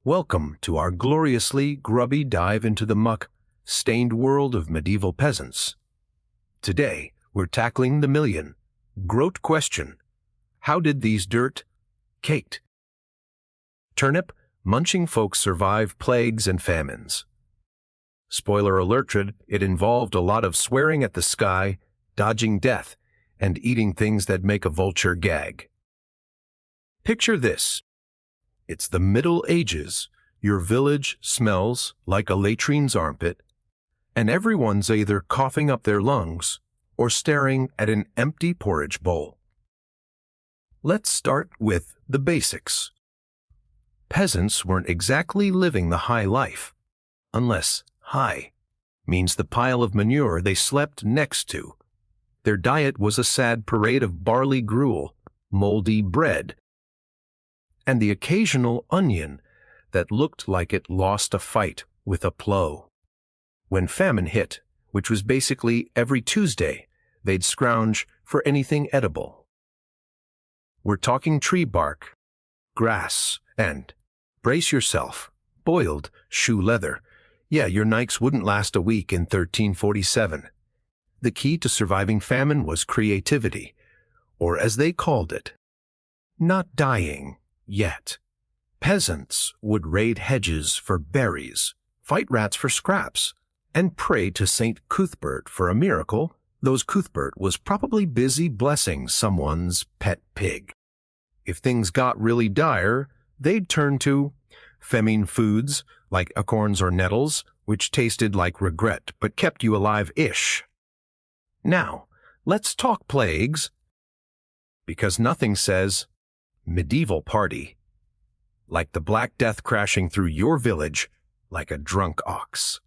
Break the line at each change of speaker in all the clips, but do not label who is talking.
Welcome to our gloriously grubby dive into the muck-stained world of medieval peasants. Today, we're tackling the million-groat question. How did these dirt-caked, turnip-munching folks survive plagues and famines? Spoiler alert, it involved a lot of swearing at the sky, dodging death, and eating things that make a vulture gag. Picture this. It's the Middle Ages. Your village smells like a latrine's armpit, and everyone's either coughing up their lungs or staring at an empty porridge bowl. Let's start with the basics. Peasants weren't exactly living the high life, unless high means the pile of manure they slept next to. Their diet was a sad parade of barley gruel, moldy bread, and the occasional onion that looked like it lost a fight with a plow. When famine hit, which was basically every Tuesday, they'd scrounge for anything edible. We're talking tree bark, grass, and, brace yourself, boiled shoe leather. Yeah, your Nikes wouldn't last a week in 1347. The key to surviving famine was creativity, or as they called it, not dying yet. Peasants would raid hedges for berries, fight rats for scraps, and pray to Saint Cuthbert for a miracle. Those Cuthbert was probably busy blessing someone's pet pig. If things got really dire, they'd turn to famine foods like acorns or nettles, which tasted like regret but kept you alive-ish. Now, let's talk plagues, because nothing says medieval party like the Black Death crashing through your village like a drunk ox.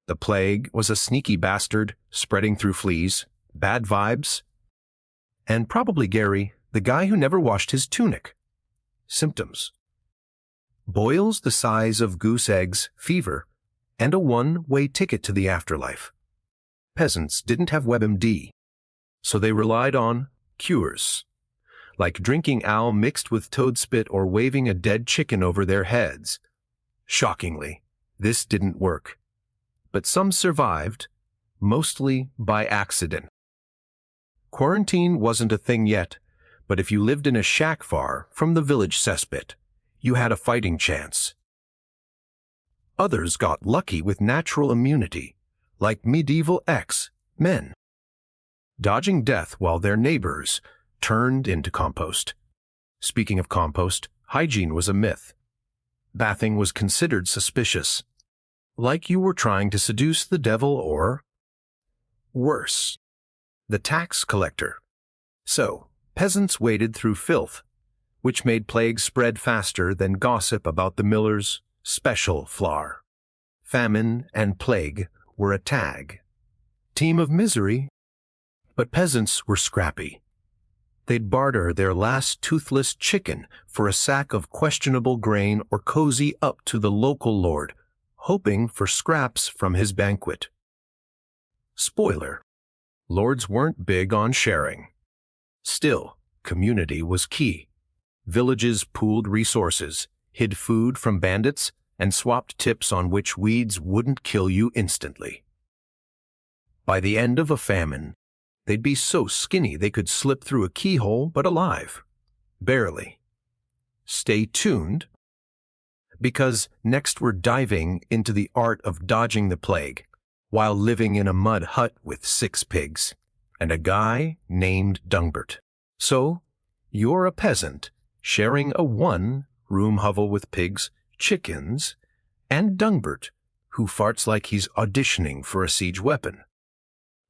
The plague was a sneaky bastard spreading through fleas, bad vibes, and probably Gary, the guy who never washed his tunic. Symptoms: boils the size of goose eggs, fever, and a one-way ticket to the afterlife. Peasants didn't have WebMD, so they relied on cures, like drinking owl mixed with toad spit or waving a dead chicken over their heads. Shockingly, this didn't work, but some survived, mostly by accident. Quarantine wasn't a thing yet, but if you lived in a shack far from the village cesspit, you had a fighting chance. Others got lucky with natural immunity, like medieval X-men, dodging death while their neighbors turned into compost. Speaking of compost, hygiene was a myth. Bathing was considered suspicious, like you were trying to seduce the devil or, worse, the tax collector. So, peasants waded through filth, which made plagues spread faster than gossip about the miller's special flour. Famine and plague were a tag team of misery, but peasants were scrappy. They'd barter their last toothless chicken for a sack of questionable grain or cozy up to the local lord, hoping for scraps from his banquet. Spoiler: lords weren't big on sharing. Still, community was key. Villages pooled resources, hid food from bandits, and swapped tips on which weeds wouldn't kill you instantly. By the end of a famine, they'd be so skinny they could slip through a keyhole but alive. Barely. Stay tuned, because next we're diving into the art of dodging the plague while living in a mud hut with 6 pigs and a guy named Dungbert. So, you're a peasant sharing a one-room hovel with pigs, chickens, and Dungbert, who farts like he's auditioning for a siege weapon.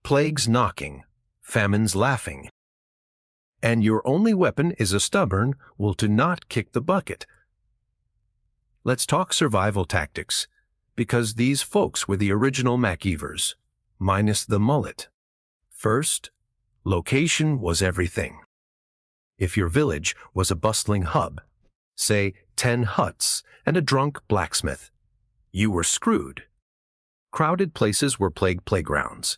Plagues knocking, famines laughing, and your only weapon is a stubborn will to not kick the bucket. Let's talk survival tactics, because these folks were the original MacGyvers, minus the mullet. First, location was everything. If your village was a bustling hub, say 10 huts and a drunk blacksmith, you were screwed. Crowded places were plague playgrounds.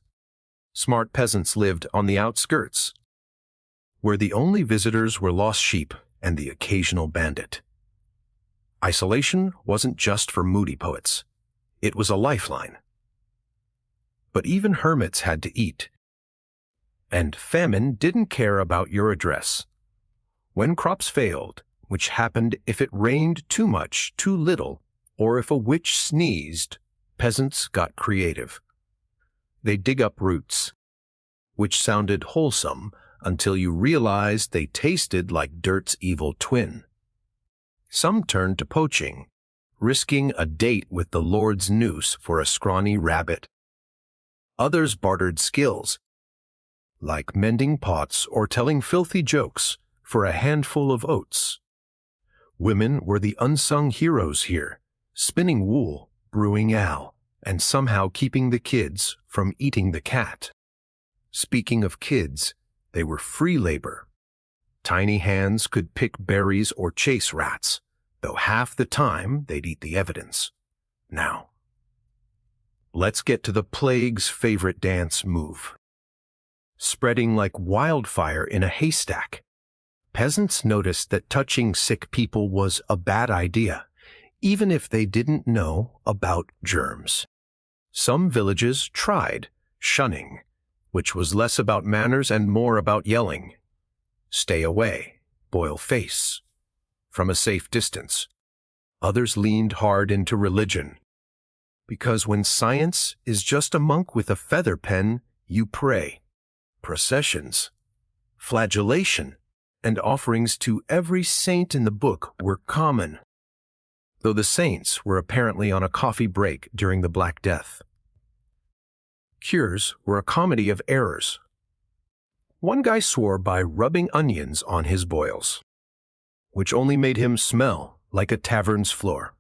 Smart peasants lived on the outskirts, where the only visitors were lost sheep and the occasional bandit. Isolation wasn't just for moody poets. It was a lifeline. But even hermits had to eat. And famine didn't care about your address. When crops failed, which happened if it rained too much, too little, or if a witch sneezed, peasants got creative. They'd dig up roots, which sounded wholesome until you realized they tasted like dirt's evil twin. Some turned to poaching, risking a date with the Lord's noose for a scrawny rabbit. Others bartered skills, like mending pots or telling filthy jokes, for a handful of oats. Women were the unsung heroes here, spinning wool, brewing ale, and somehow keeping the kids from eating the cat. Speaking of kids, they were free labor. Tiny hands could pick berries or chase rats, though half the time they'd eat the evidence. Now, let's get to the plague's favorite dance move. Spreading like wildfire in a haystack, peasants noticed that touching sick people was a bad idea, even if they didn't know about germs. Some villages tried shunning, which was less about manners and more about yelling. Stay away, boil face, from a safe distance. Others leaned hard into religion, because when science is just a monk with a feather pen, you pray. Processions, flagellation, and offerings to every saint in the book were common, though the saints were apparently on a coffee break during the Black Death. Cures were a comedy of errors. One guy swore by rubbing onions on his boils, which only made him smell like a tavern's floor.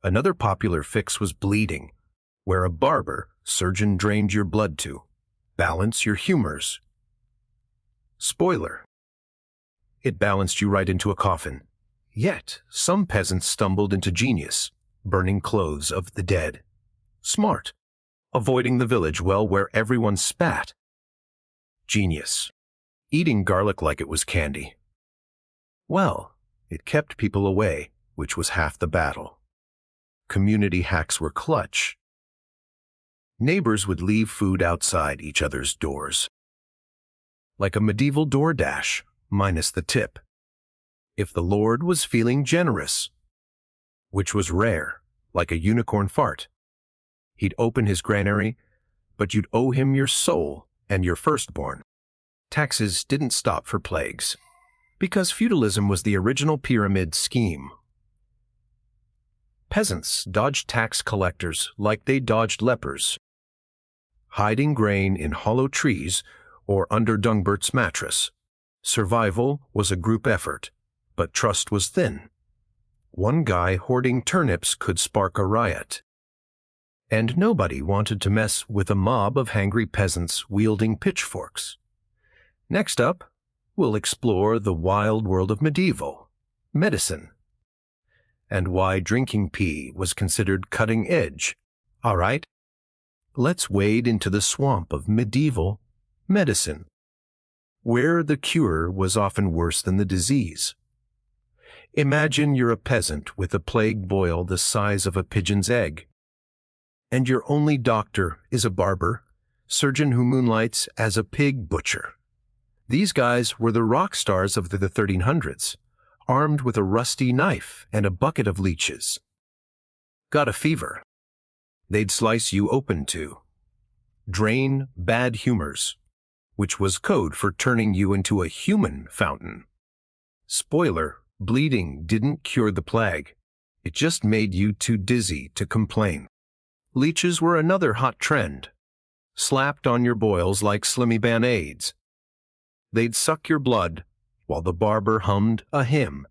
Another popular fix was bleeding, where a barber surgeon drained your blood to balance your humors. Spoiler: it balanced you right into a coffin. Yet, some peasants stumbled into genius, burning clothes of the dead. Smart, avoiding the village well where everyone spat. Genius, eating garlic like it was candy. Well, it kept people away, which was half the battle. Community hacks were clutch. Neighbors would leave food outside each other's doors, like a medieval DoorDash, minus the tip. If the Lord was feeling generous, which was rare, like a unicorn fart, he'd open his granary, but you'd owe him your soul and your firstborn. Taxes didn't stop for plagues, because feudalism was the original pyramid scheme. Peasants dodged tax collectors like they dodged lepers, hiding grain in hollow trees or under Dungbert's mattress. Survival was a group effort, but trust was thin. One guy hoarding turnips could spark a riot. And nobody wanted to mess with a mob of hangry peasants wielding pitchforks. Next up, we'll explore the wild world of medieval medicine, and why drinking pee was considered cutting edge. All right, let's wade into the swamp of medieval medicine, where the cure was often worse than the disease. Imagine you're a peasant with a plague boil the size of a pigeon's egg, and your only doctor is a barber, surgeon who moonlights as a pig butcher. These guys were the rock stars of the 1300s, armed with a rusty knife and a bucket of leeches. Got a fever? They'd slice you open to drain bad humors, which was code for turning you into a human fountain. Spoiler: bleeding didn't cure the plague. It just made you too dizzy to complain. Leeches were another hot trend, slapped on your boils like Slimmy Band-Aids. They'd suck your blood while the barber hummed a hymn,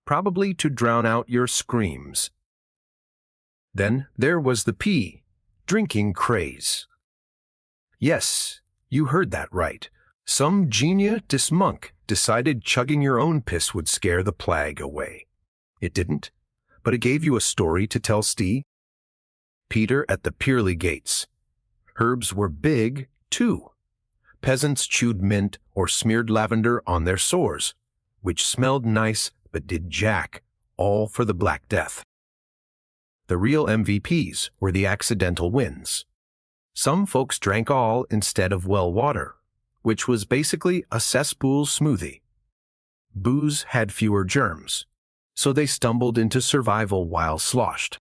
probably to drown out your screams. Then there was the pee drinking craze. Yes, you heard that right. Some genius monk decided chugging your own piss would scare the plague away. It didn't, but it gave you a story to tell Steve. Peter at the Pearly Gates. Herbs were big, too. Peasants chewed mint or smeared lavender on their sores, which smelled nice but did jack all for the Black Death. The real MVPs were the accidental wins. Some folks drank all instead of well water, which was basically a cesspool smoothie. Booze had fewer germs, so they stumbled into survival while sloshed.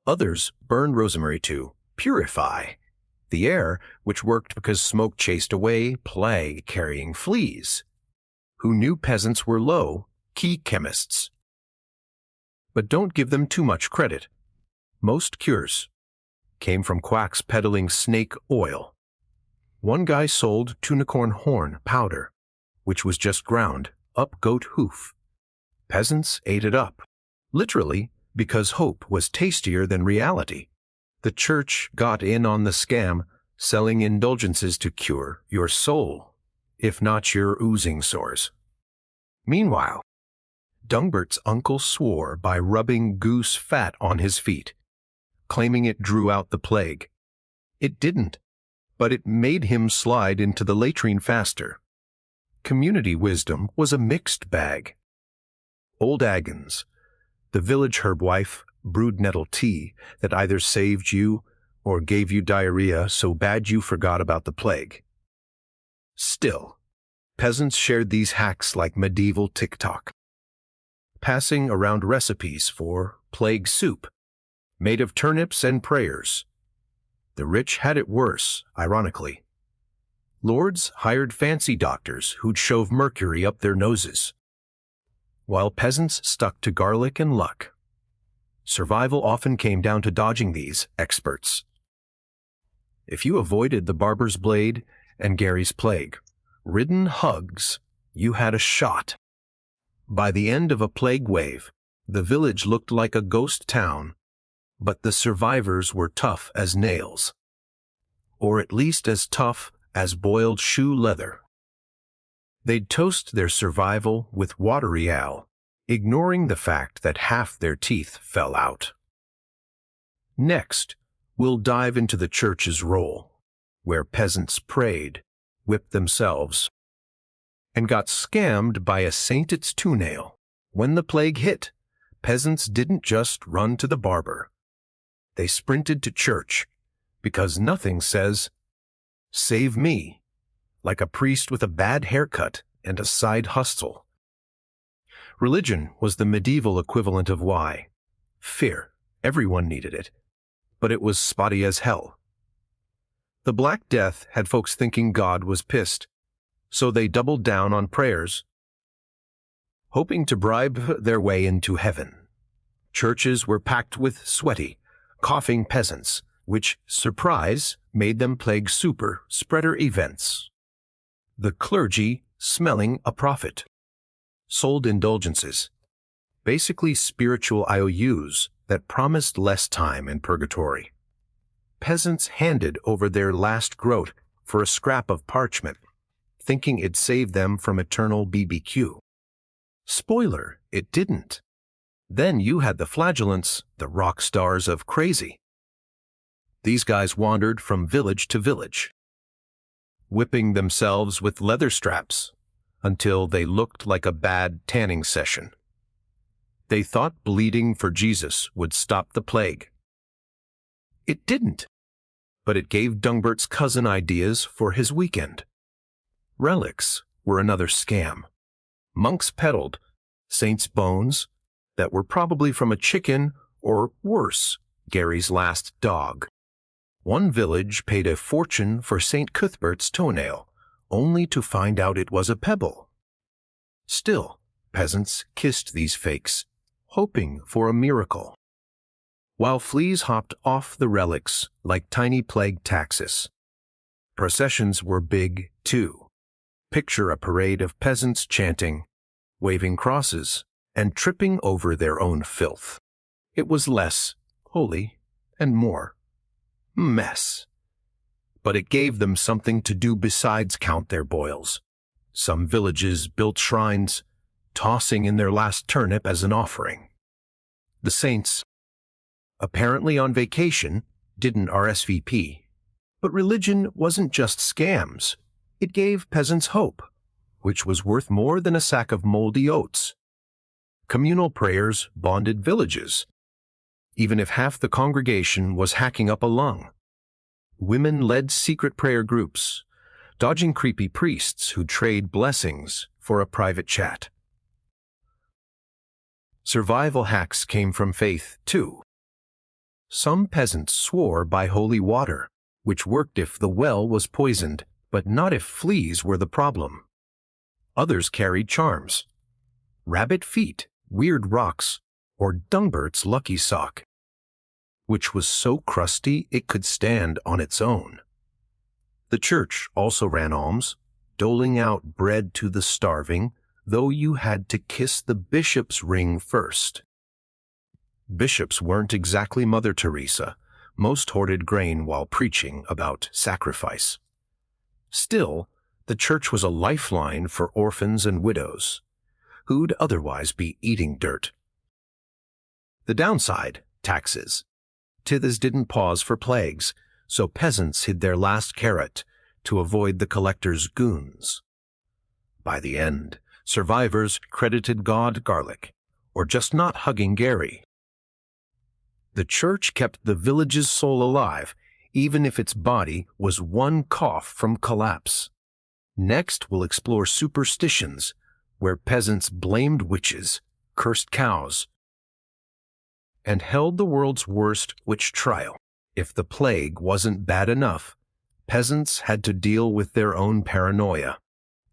Others burned rosemary to purify the air, which worked because smoke chased away plague-carrying fleas, who knew peasants were low-key chemists. But don't give them too much credit. Most cures came from quacks peddling snake oil. One guy sold tunicorn horn powder, which was just ground up goat hoof. Peasants ate it up, literally because hope was tastier than reality. The church got in on the scam, selling indulgences to cure your soul, if not your oozing sores. Meanwhile, Dungbert's uncle swore by rubbing goose fat on his feet, claiming it drew out the plague. It didn't, but it made him slide into the latrine faster. Community wisdom was a mixed bag. Old Agons, the village herbwife, brewed nettle tea that either saved you or gave you diarrhea so bad you forgot about the plague. Still, peasants shared these hacks like medieval TikTok, passing around recipes for plague soup, made of turnips and prayers. The rich had it worse, ironically. Lords hired fancy doctors who'd shove mercury up their noses, while peasants stuck to garlic and luck. Survival often came down to dodging these experts. If you avoided the barber's blade and Gary's plague-ridden hugs, you had a shot. By the end of a plague wave, the village looked like a ghost town, but the survivors were tough as nails, or at least as tough as boiled shoe leather. They'd toast their survival with watery ale, ignoring the fact that half their teeth fell out. Next, we'll dive into the church's role, where peasants prayed, whipped themselves, and got scammed by a saint's toenail. When the plague hit, peasants didn't just run to the barber. They sprinted to church, because nothing says, "Save me," like a priest with a bad haircut and a side hustle. Religion was the medieval equivalent of why. Fear. Everyone needed it, but it was spotty as hell. The Black Death had folks thinking God was pissed, so they doubled down on prayers, hoping to bribe their way into heaven. Churches were packed with sweaty, coughing peasants, which, surprise, made them plague super spreader events. The clergy, smelling a profit, sold indulgences, basically spiritual IOUs that promised less time in purgatory. Peasants handed over their last groat for a scrap of parchment, thinking it'd save them from eternal BBQ. Spoiler, it didn't. Then you had the flagellants, the rock stars of crazy. These guys wandered from village to village, whipping themselves with leather straps until they looked like a bad tanning session. They thought bleeding for Jesus would stop the plague. It didn't, but it gave Dungbert's cousin ideas for his weekend. Relics were another scam. Monks peddled saints' bones that were probably from a chicken or, worse, Gary's last dog. One village paid a fortune for St. Cuthbert's toenail, only to find out it was a pebble. Still, peasants kissed these fakes, hoping for a miracle, while fleas hopped off the relics like tiny plague taxes. Processions were big, too. Picture a parade of peasants chanting, waving crosses, and tripping over their own filth. It was less holy and more mess. But it gave them something to do besides count their boils. Some villages built shrines, tossing in their last turnip as an offering. The saints, apparently on vacation, didn't RSVP. But religion wasn't just scams. It gave peasants hope, which was worth more than a sack of moldy oats. Communal prayers bonded villages, even if half the congregation was hacking up a lung. Women led secret prayer groups, dodging creepy priests who'd trade blessings for a private chat. Survival hacks came from faith, too. Some peasants swore by holy water, which worked if the well was poisoned, but not if fleas were the problem. Others carried charms: rabbit feet, weird rocks, or Dungbert's lucky sock, which was so crusty it could stand on its own. The church also ran alms, doling out bread to the starving, though you had to kiss the bishop's ring first. Bishops weren't exactly Mother Teresa. Most hoarded grain while preaching about sacrifice. Still, the church was a lifeline for orphans and widows, who'd otherwise be eating dirt. The downside, taxes. Tithers didn't pause for plagues, so peasants hid their last carrot to avoid the collector's goons. By the end, survivors credited God garlic, or just not hugging Gary. The church kept the village's soul alive, even if its body was one cough from collapse. Next, we'll explore superstitions, where peasants blamed witches, cursed cows, and held the world's worst witch trial. If the plague wasn't bad enough, peasants had to deal with their own paranoia,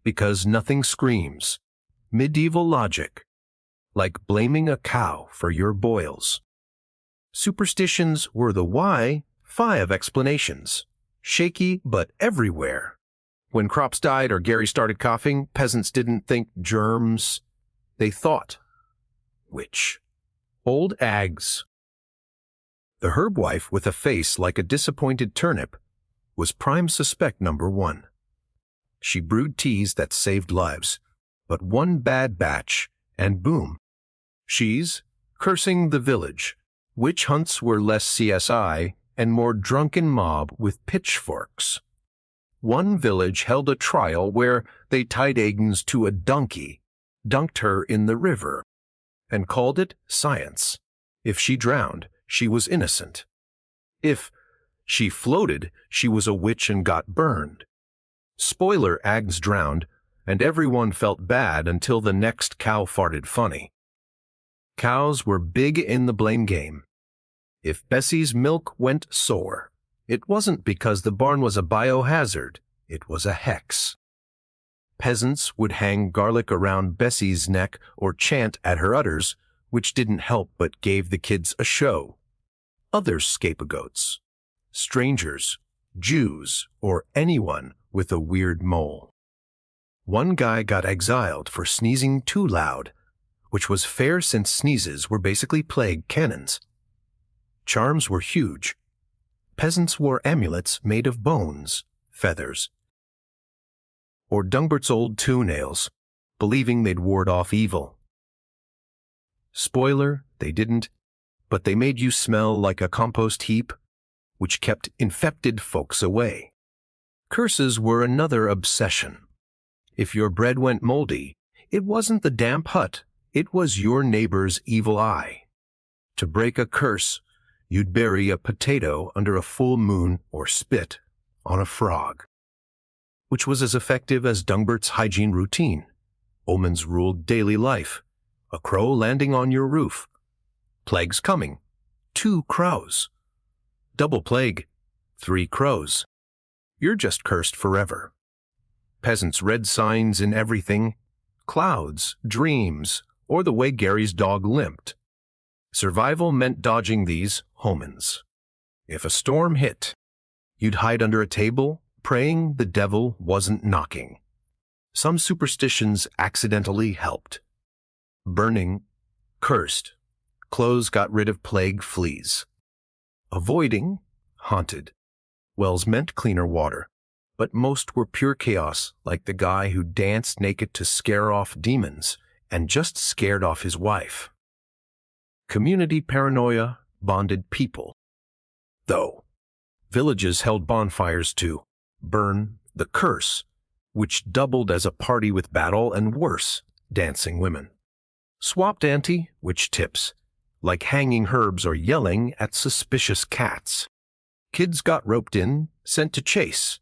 because nothing screams medieval logic like blaming a cow for your boils. Superstitions were the why-fi of explanations, shaky but everywhere. When crops died or Gary started coughing, peasants didn't think germs. They thought witch. Old Ags. The herb wife with a face like a disappointed turnip was prime suspect number one. She brewed teas that saved lives, but one bad batch, and boom. She's cursing the village. Witch hunts were less CSI and more drunken mob with pitchforks. One village held a trial where they tied Agnes to a donkey, dunked her in the river, and called it science. If she drowned, she was innocent. If she floated, she was a witch and got burned. Spoiler, Agnes drowned, and everyone felt bad until the next cow farted funny. Cows were big in the blame game. If Bessie's milk went sour, it wasn't because the barn was a biohazard, it was a hex. Peasants would hang garlic around Bessie's neck or chant at her udders, which didn't help but gave the kids a show. Other scapegoats: strangers, Jews, or anyone with a weird mole. One guy got exiled for sneezing too loud, which was fair since sneezes were basically plague cannons. Charms were huge. Peasants wore amulets made of bones, feathers, or Dungbert's old toenails, believing they'd ward off evil. Spoiler, they didn't, but they made you smell like a compost heap, which kept infected folks away. Curses were another obsession. If your bread went moldy, it wasn't the damp hut, it was your neighbor's evil eye. To break a curse, you'd bury a potato under a full moon or spit on a frog, which was as effective as Dungbert's hygiene routine. Omens ruled daily life. A crow landing on your roof. Plagues coming. 2 crows. Double plague. 3 crows. You're just cursed forever. Peasants read signs in everything: clouds, dreams, or the way Gary's dog limped. Survival meant dodging these omens. If a storm hit, you'd hide under a table, praying the devil wasn't knocking. Some superstitions accidentally helped. Burning, cursed. Clothes got rid of plague fleas. Avoiding, haunted. Wells meant cleaner water, but most were pure chaos, like the guy who danced naked to scare off demons and just scared off his wife. Community paranoia bonded people. Though, villages held bonfires to burn the curse, which doubled as a party with battle and worse, dancing women. Swapped ante, which tips, like hanging herbs or yelling at suspicious cats. Kids got roped in, sent to chase,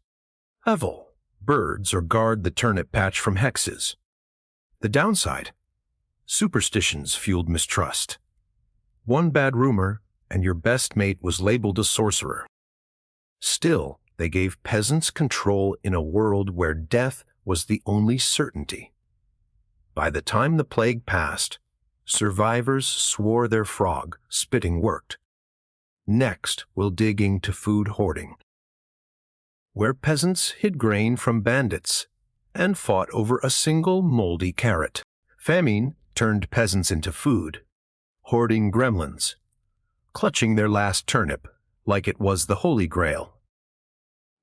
level birds or guard the turnip patch from hexes. The downside, superstitions fueled mistrust. One bad rumor, and your best mate was labeled a sorcerer. Still, they gave peasants control in a world where death was the only certainty. By the time the plague passed, survivors swore their frog spitting worked. Next, we'll dig into food hoarding, where peasants hid grain from bandits and fought over a single moldy carrot. Famine turned peasants into food, hoarding gremlins, clutching their last turnip like it was the Holy Grail.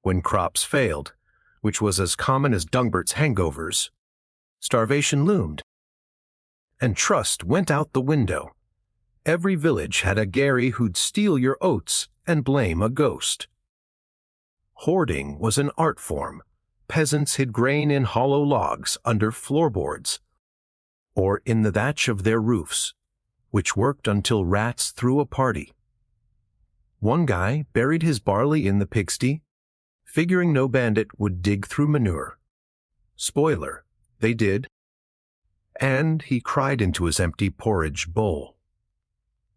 When crops failed, which was as common as Dungbert's hangovers, starvation loomed, and trust went out the window. Every village had a Gary who'd steal your oats and blame a ghost. Hoarding was an art form. Peasants hid grain in hollow logs under floorboards, or in the thatch of their roofs, which worked until rats threw a party. One guy buried his barley in the pigsty, figuring no bandit would dig through manure. Spoiler, they did. And he cried into his empty porridge bowl.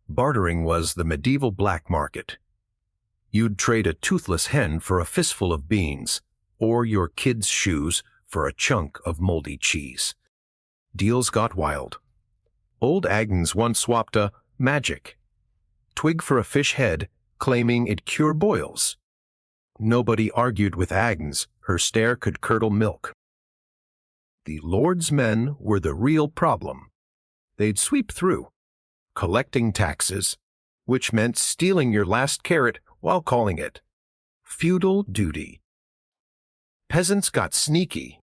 Bartering was the medieval black market. You'd trade a toothless hen for a fistful of beans, or your kid's shoes for a chunk of moldy cheese. Deals got wild. Old Agnes once swapped a magic twig for a fish head, claiming it cured boils. Nobody argued with Agnes, her stare could curdle milk. The Lord's men were the real problem. They'd sweep through, collecting taxes, which meant stealing your last carrot while calling it feudal duty. Peasants got sneaky,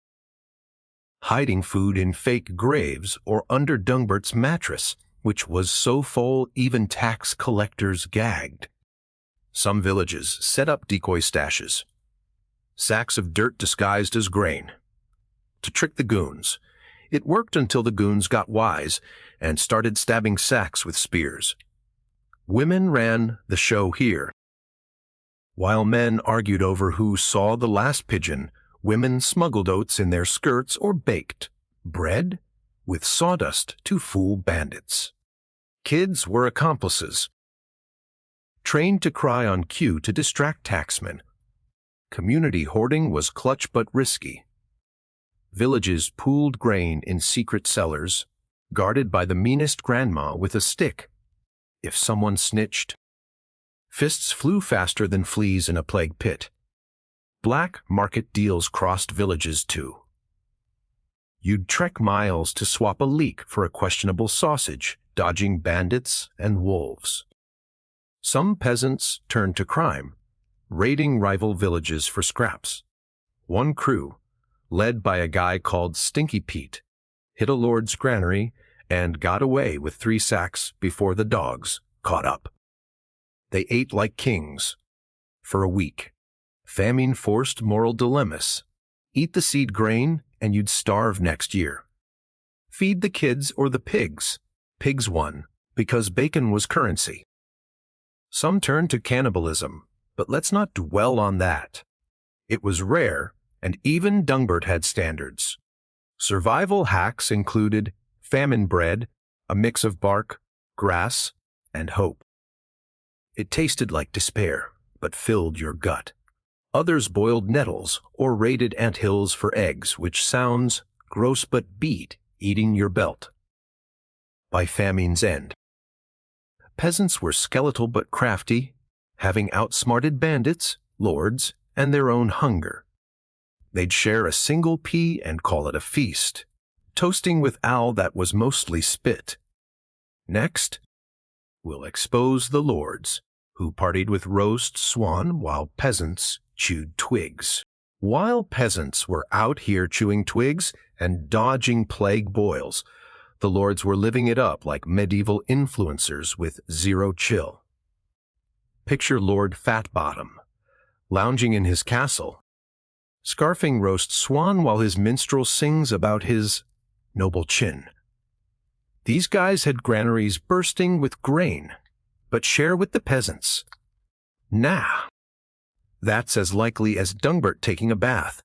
hiding food in fake graves or under Dungbert's mattress, which was so full even tax collectors gagged. Some villages set up decoy stashes, sacks of dirt disguised as grain, to trick the goons. It worked until the goons got wise and started stabbing sacks with spears. Women ran the show here. While men argued over who saw the last pigeon, women smuggled oats in their skirts or baked bread with sawdust to fool bandits. Kids were accomplices, trained to cry on cue to distract taxmen. Community hoarding was clutch but risky. Villages pooled grain in secret cellars, guarded by the meanest grandma with a stick. If someone snitched, fists flew faster than fleas in a plague pit. Black market deals crossed villages too. You'd trek miles to swap a leek for a questionable sausage, dodging bandits and wolves. Some peasants turned to crime, raiding rival villages for scraps. One crew, led by a guy called Stinky Pete, hit a lord's granary and got away with 3 sacks before the dogs caught up. They ate like kings for a week. Famine forced moral dilemmas. Eat the seed grain and you'd starve next year. Feed the kids or the pigs. Pigs won because bacon was currency. Some turned to cannibalism, but let's not dwell on that. It was rare, and even Dungbert had standards. Survival hacks included famine bread, a mix of bark, grass, and hope. It tasted like despair, but filled your gut. Others boiled nettles or raided anthills for eggs, which sounds gross but beat eating your belt. By famine's end, peasants were skeletal but crafty, having outsmarted bandits, lords, and their own hunger. They'd share a single pea and call it a feast, toasting with ale that was mostly spit. Next, we'll expose the lords, who partied with roast swan while peasants chewed twigs. While peasants were out here chewing twigs and dodging plague boils, the lords were living it up like medieval influencers with zero chill. Picture Lord Fatbottom, lounging in his castle, scarfing roast swan while his minstrel sings about his noble chin. These guys had granaries bursting with grain, but share with the peasants. Nah. That's as likely as Dungbert taking a bath.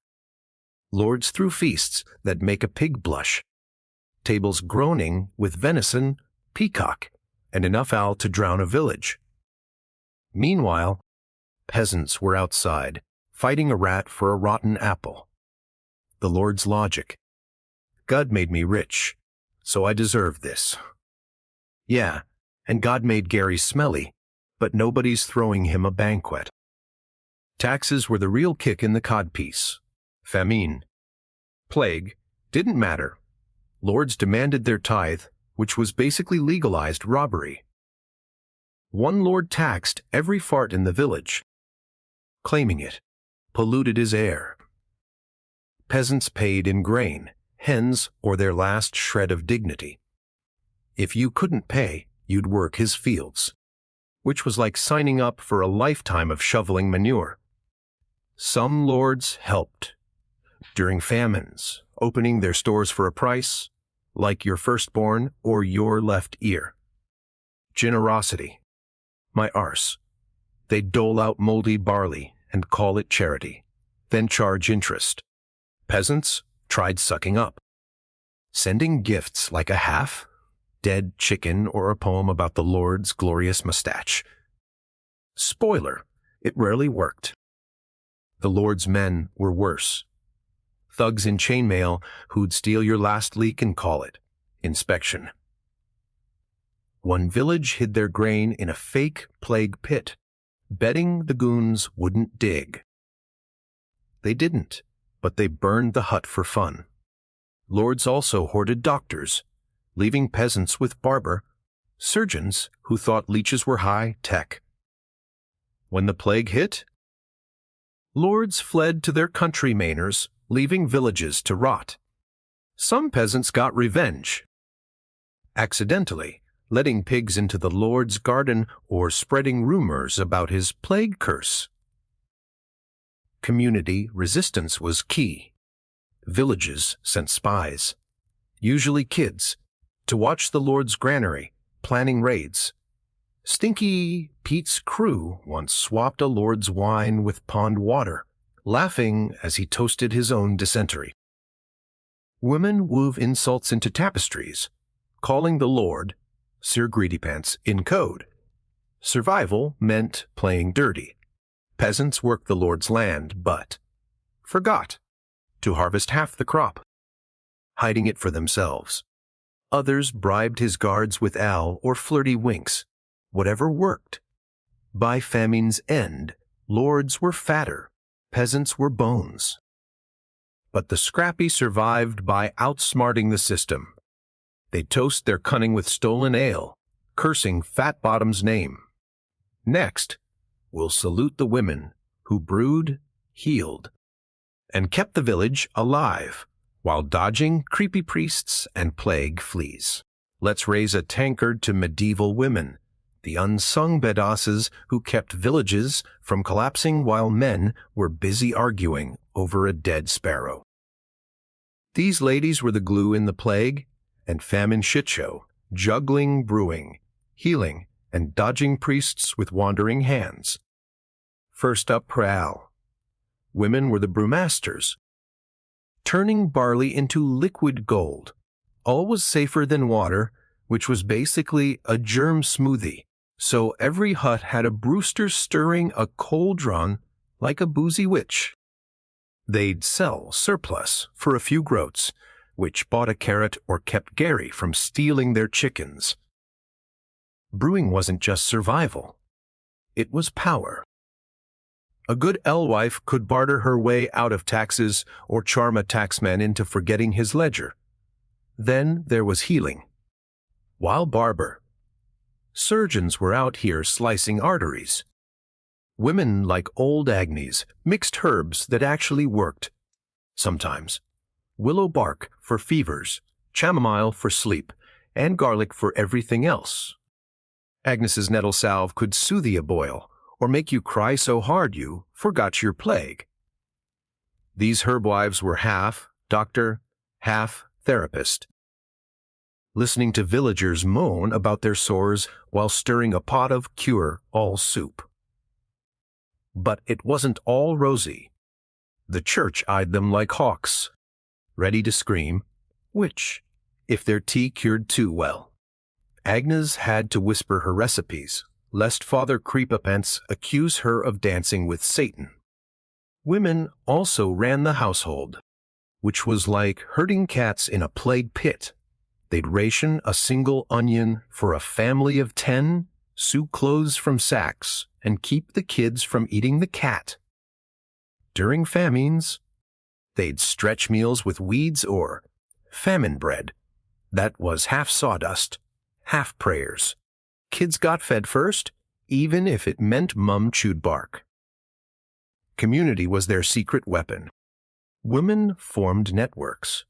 Lords threw feasts that make a pig blush. Tables groaning with venison, peacock, and enough ale to drown a village. Meanwhile, peasants were outside, fighting a rat for a rotten apple. The Lord's logic. God made me rich, so I deserve this. Yeah, and God made Gary smelly, but nobody's throwing him a banquet. Taxes were the real kick in the codpiece. Famine. Plague. Didn't matter. Lords demanded their tithe, which was basically legalized robbery. One lord taxed every fart in the village. Claiming it polluted his air. Peasants paid in grain, hens, or their last shred of dignity. If you couldn't pay, you'd work his fields, which was like signing up for a lifetime of shoveling manure. Some lords helped during famines, opening their stores for a price, like your firstborn or your left ear. Generosity. My arse. They'd dole out moldy barley and call it charity, then charge interest. Peasants tried sucking up. Sending gifts like a half, dead chicken, or a poem about the Lord's glorious mustache. Spoiler, it rarely worked. The Lord's men were worse. Thugs in chainmail who'd steal your last leak and call it inspection. One village hid their grain in a fake plague pit, betting the goons wouldn't dig. They didn't, but they burned the hut for fun. Lords also hoarded doctors, leaving peasants with barber, surgeons who thought leeches were high-tech. When the plague hit, lords fled to their country manors, leaving villages to rot. Some peasants got revenge, accidentally letting pigs into the Lord's garden or spreading rumors about his plague curse. Community resistance was key. Villages sent spies, usually kids, to watch the Lord's granary, planning raids. Stinky Pete's crew once swapped a Lord's wine with pond water, laughing as he toasted his own dysentery. Women wove insults into tapestries, calling the Lord Sir Greedypants in code. Survival meant playing dirty. Peasants worked the Lord's land, but forgot to harvest half the crop, hiding it for themselves. Others bribed his guards with ale or flirty winks, whatever worked. By famine's end, lords were fatter, peasants were bones. But the scrappy survived by outsmarting the system. They'd toast their cunning with stolen ale, cursing Fat Bottom's name. Next, we'll salute the women who brewed, healed, and kept the village alive while dodging creepy priests and plague fleas. Let's raise a tankard to medieval women, the unsung badasses who kept villages from collapsing while men were busy arguing over a dead sparrow. These ladies were the glue in the plague and famine shitshow, juggling, brewing, healing, and dodging priests with wandering hands. First up, prowl. Women were the brewmasters, turning barley into liquid gold. All was safer than water, which was basically a germ smoothie, so every hut had a brewster stirring a cauldron like a boozy witch. They'd sell surplus for a few groats, which bought a carrot or kept Gary from stealing their chickens. Brewing wasn't just survival. It was power. A good alewife could barter her way out of taxes or charm a taxman into forgetting his ledger. Then there was healing. While barber, surgeons were out here slicing arteries. Women like old Agnes mixed herbs that actually worked. Sometimes. Willow bark for fevers, chamomile for sleep, and garlic for everything else. Agnes's nettle salve could soothe a boil, or make you cry so hard you forgot your plague. These herbwives were half doctor, half therapist. listening to villagers moan about their sores while stirring a pot of cure-all soup. But it wasn't all rosy. The church eyed them like hawks, ready to scream, which, if their tea cured too well. Agnes had to whisper her recipes, lest Father Creepapants accuse her of dancing with Satan. Women also ran the household, which was like herding cats in a plague pit. They'd ration a single onion for a family of 10, sew clothes from sacks, and keep the kids from eating the cat. During famines, they'd stretch meals with weeds or famine bread. That was half sawdust, half prayers. Kids got fed first, even if it meant Mum chewed bark. Community was their secret weapon. Women formed networks,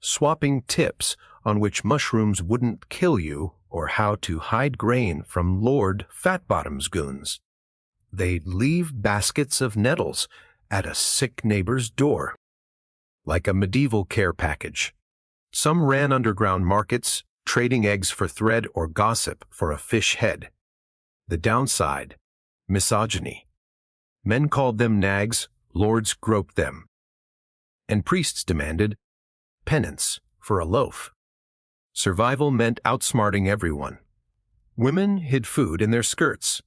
swapping tips on which mushrooms wouldn't kill you or how to hide grain from Lord Fatbottom's goons. They'd leave baskets of nettles at a sick neighbor's door, like a medieval care package. Some ran underground markets, trading eggs for thread or gossip for a fish head. The downside, misogyny. Men called them nags, lords groped them. And priests demanded penance for a loaf. Survival meant outsmarting everyone. Women hid food in their skirts,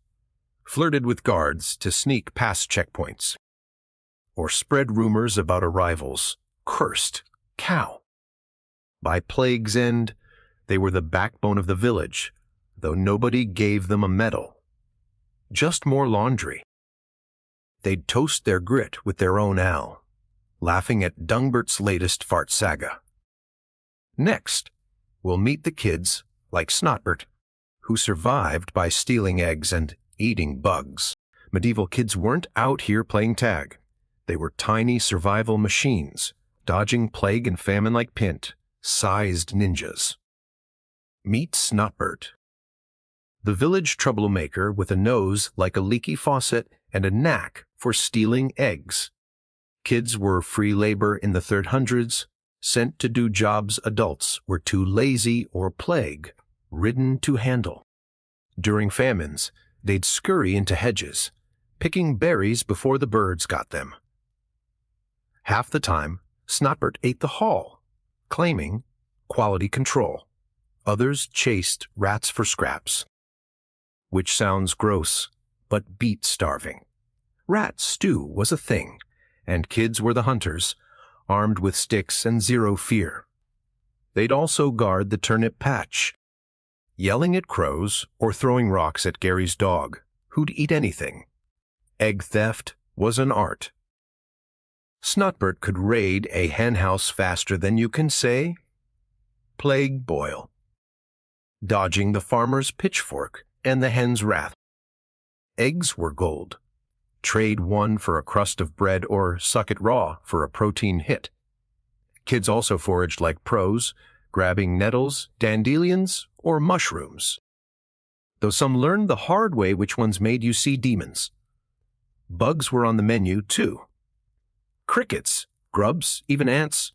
flirted with guards to sneak past checkpoints, or spread rumors about arrivals. Cursed cow. By plague's end, they were the backbone of the village, though nobody gave them a medal. Just more laundry. They'd toast their grit with their own ale, laughing at Dungbert's latest fart saga. Next, we'll meet the kids, like Snotbert, who survived by stealing eggs and eating bugs. Medieval kids weren't out here playing tag. They were tiny survival machines, dodging plague and famine like pint-sized ninjas. Meet Snotbert, the village troublemaker with a nose like a leaky faucet and a knack for stealing eggs. Kids were free labor in the 300s, sent to do jobs adults were too lazy or plague-ridden to handle. During famines, they'd scurry into hedges, picking berries before the birds got them. Half the time, Snotbert ate the haul, claiming quality control. Others chased rats for scraps, which sounds gross, but beat starving. Rat stew was a thing, and kids were the hunters, armed with sticks and zero fear. They'd also guard the turnip patch, yelling at crows or throwing rocks at Gary's dog, who'd eat anything. Egg theft was an art. Snotbert could raid a henhouse faster than you can say plague boil, dodging the farmer's pitchfork and the hen's wrath. Eggs were gold. Trade one for a crust of bread or suck it raw for a protein hit. Kids also foraged like pros, grabbing nettles, dandelions, or mushrooms. Though some learned the hard way which ones made you see demons. Bugs were on the menu, too. Crickets, grubs, even ants.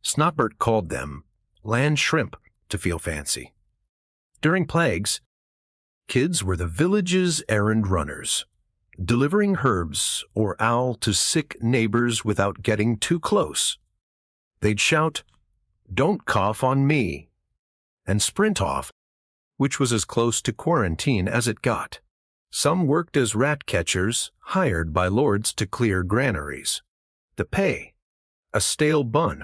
Snotbert called them land shrimp to feel fancy. During plagues, kids were the village's errand runners, delivering herbs or ale to sick neighbors without getting too close. They'd shout, "Don't cough on me," and sprint off, which was as close to quarantine as it got. Some worked as rat catchers, hired by lords to clear granaries. The pay, a stale bun.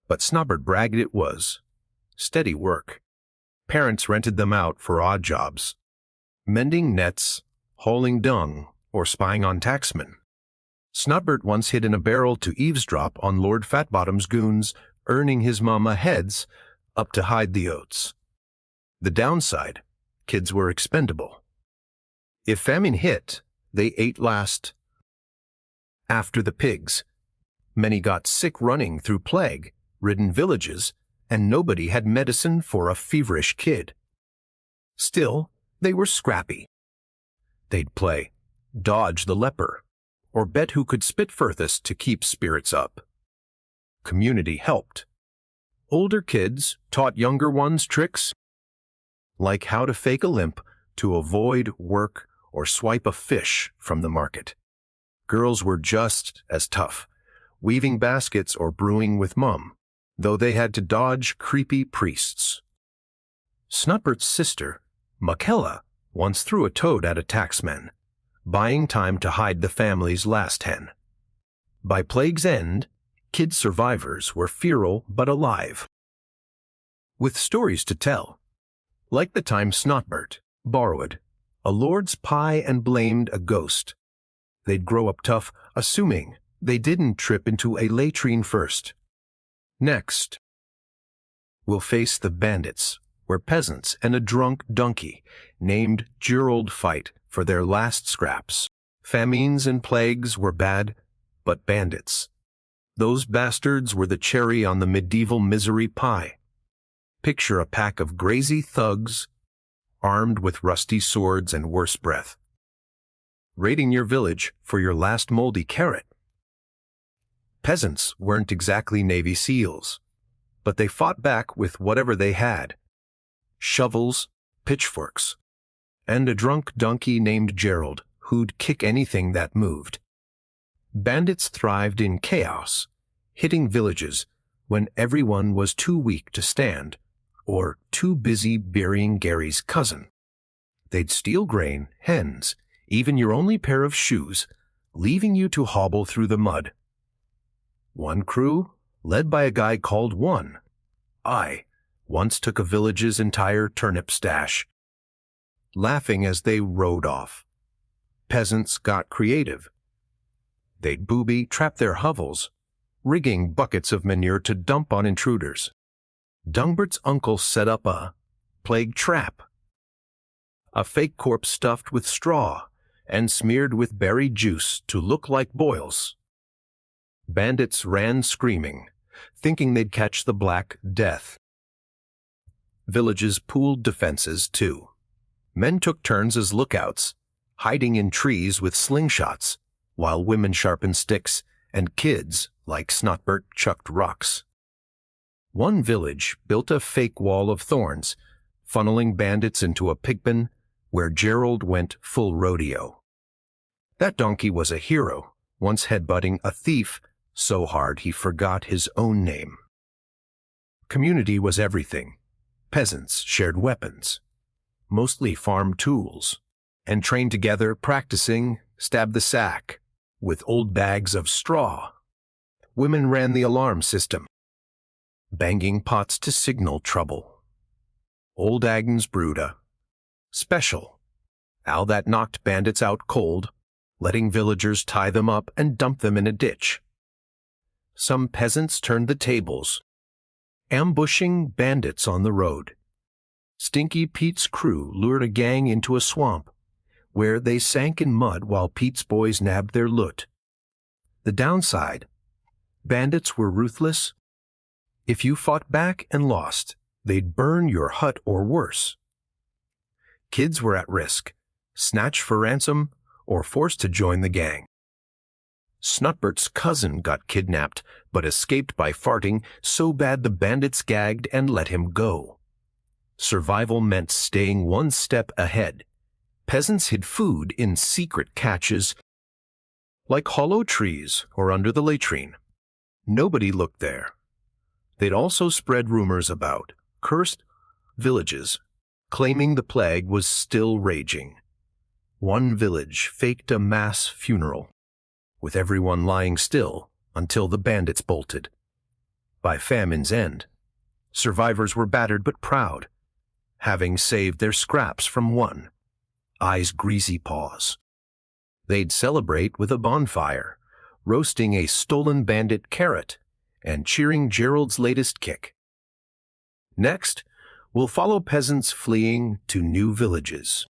But Snotbert bragged it was steady work. Parents rented them out for odd jobs, mending nets, hauling dung, or spying on taxmen. Snotbert once hid in a barrel to eavesdrop on Lord Fatbottom's goons, earning his mama heads up to hide the oats. The downside, kids were expendable. If famine hit, they ate last. After the pigs, many got sick running through plague-ridden villages, and nobody had medicine for a feverish kid. Still, they were scrappy. They'd play dodge the leper, or bet who could spit furthest to keep spirits up. Community helped. Older kids taught younger ones tricks, like how to fake a limp to avoid work or swipe a fish from the market. Girls were just as tough, weaving baskets or brewing with Mum, though they had to dodge creepy priests. Snutbert's sister, Makella, once threw a toad at a taxman, buying time to hide the family's last hen. By plague's end, kid survivors were feral but alive, with stories to tell, like the time Snotbert borrowed a lord's pie and blamed a ghost. They'd grow up tough, assuming they didn't trip into a latrine first. Next, we'll face the bandits, where peasants and a drunk donkey named Gerald fight for their last scraps. Famines and plagues were bad, but bandits, those bastards were the cherry on the medieval misery pie. Picture a pack of crazy thugs, armed with rusty swords and worse breath, raiding your village for your last moldy carrot. Peasants weren't exactly Navy SEALs, but they fought back with whatever they had: shovels, pitchforks, and a drunk donkey named Gerald who'd kick anything that moved. Bandits thrived in chaos, hitting villages when everyone was too weak to stand or too busy burying Gary's cousin. They'd steal grain, hens, even your only pair of shoes, leaving you to hobble through the mud. One crew, led by a guy called One, once took a village's entire turnip stash, laughing as they rode off. Peasants got creative. They'd booby-trap their hovels, rigging buckets of manure to dump on intruders. Dungbert's uncle set up a plague trap, a fake corpse stuffed with straw and smeared with berry juice to look like boils. Bandits ran screaming, thinking they'd catch the Black Death. Villages pooled defenses, too. Men took turns as lookouts, hiding in trees with slingshots, while women sharpened sticks and kids, like Snotbert, chucked rocks. One village built a fake wall of thorns, funneling bandits into a pigpen where Gerald went full rodeo. That donkey was a hero, once headbutting a thief so hard he forgot his own name. Community was everything. Peasants shared weapons, mostly farm tools, and trained together practicing stab the sack with old bags of straw. Women ran the alarm system, banging pots to signal trouble. Old Agnes brewed a special ale that knocked bandits out cold, letting villagers tie them up and dump them in a ditch. Some peasants turned the tables, ambushing bandits on the road. Stinky Pete's crew lured a gang into a swamp, where they sank in mud while Pete's boys nabbed their loot. The downside: bandits were ruthless. If you fought back and lost, they'd burn your hut or worse. Kids were at risk, snatched for ransom, or forced to join the gang. Snutbert's cousin got kidnapped, but escaped by farting so bad the bandits gagged and let him go. Survival meant staying one step ahead. Peasants hid food in secret caches, like hollow trees or under the latrine. Nobody looked there. They'd also spread rumors about cursed villages, claiming the plague was still raging. One village faked a mass funeral, with everyone lying still until the bandits bolted. By famine's end, survivors were battered but proud, having saved their scraps from One's greasy paws. They'd celebrate with a bonfire, roasting a stolen bandit carrot and cheering Gerald's latest kick. Next, we'll follow peasants fleeing to new villages,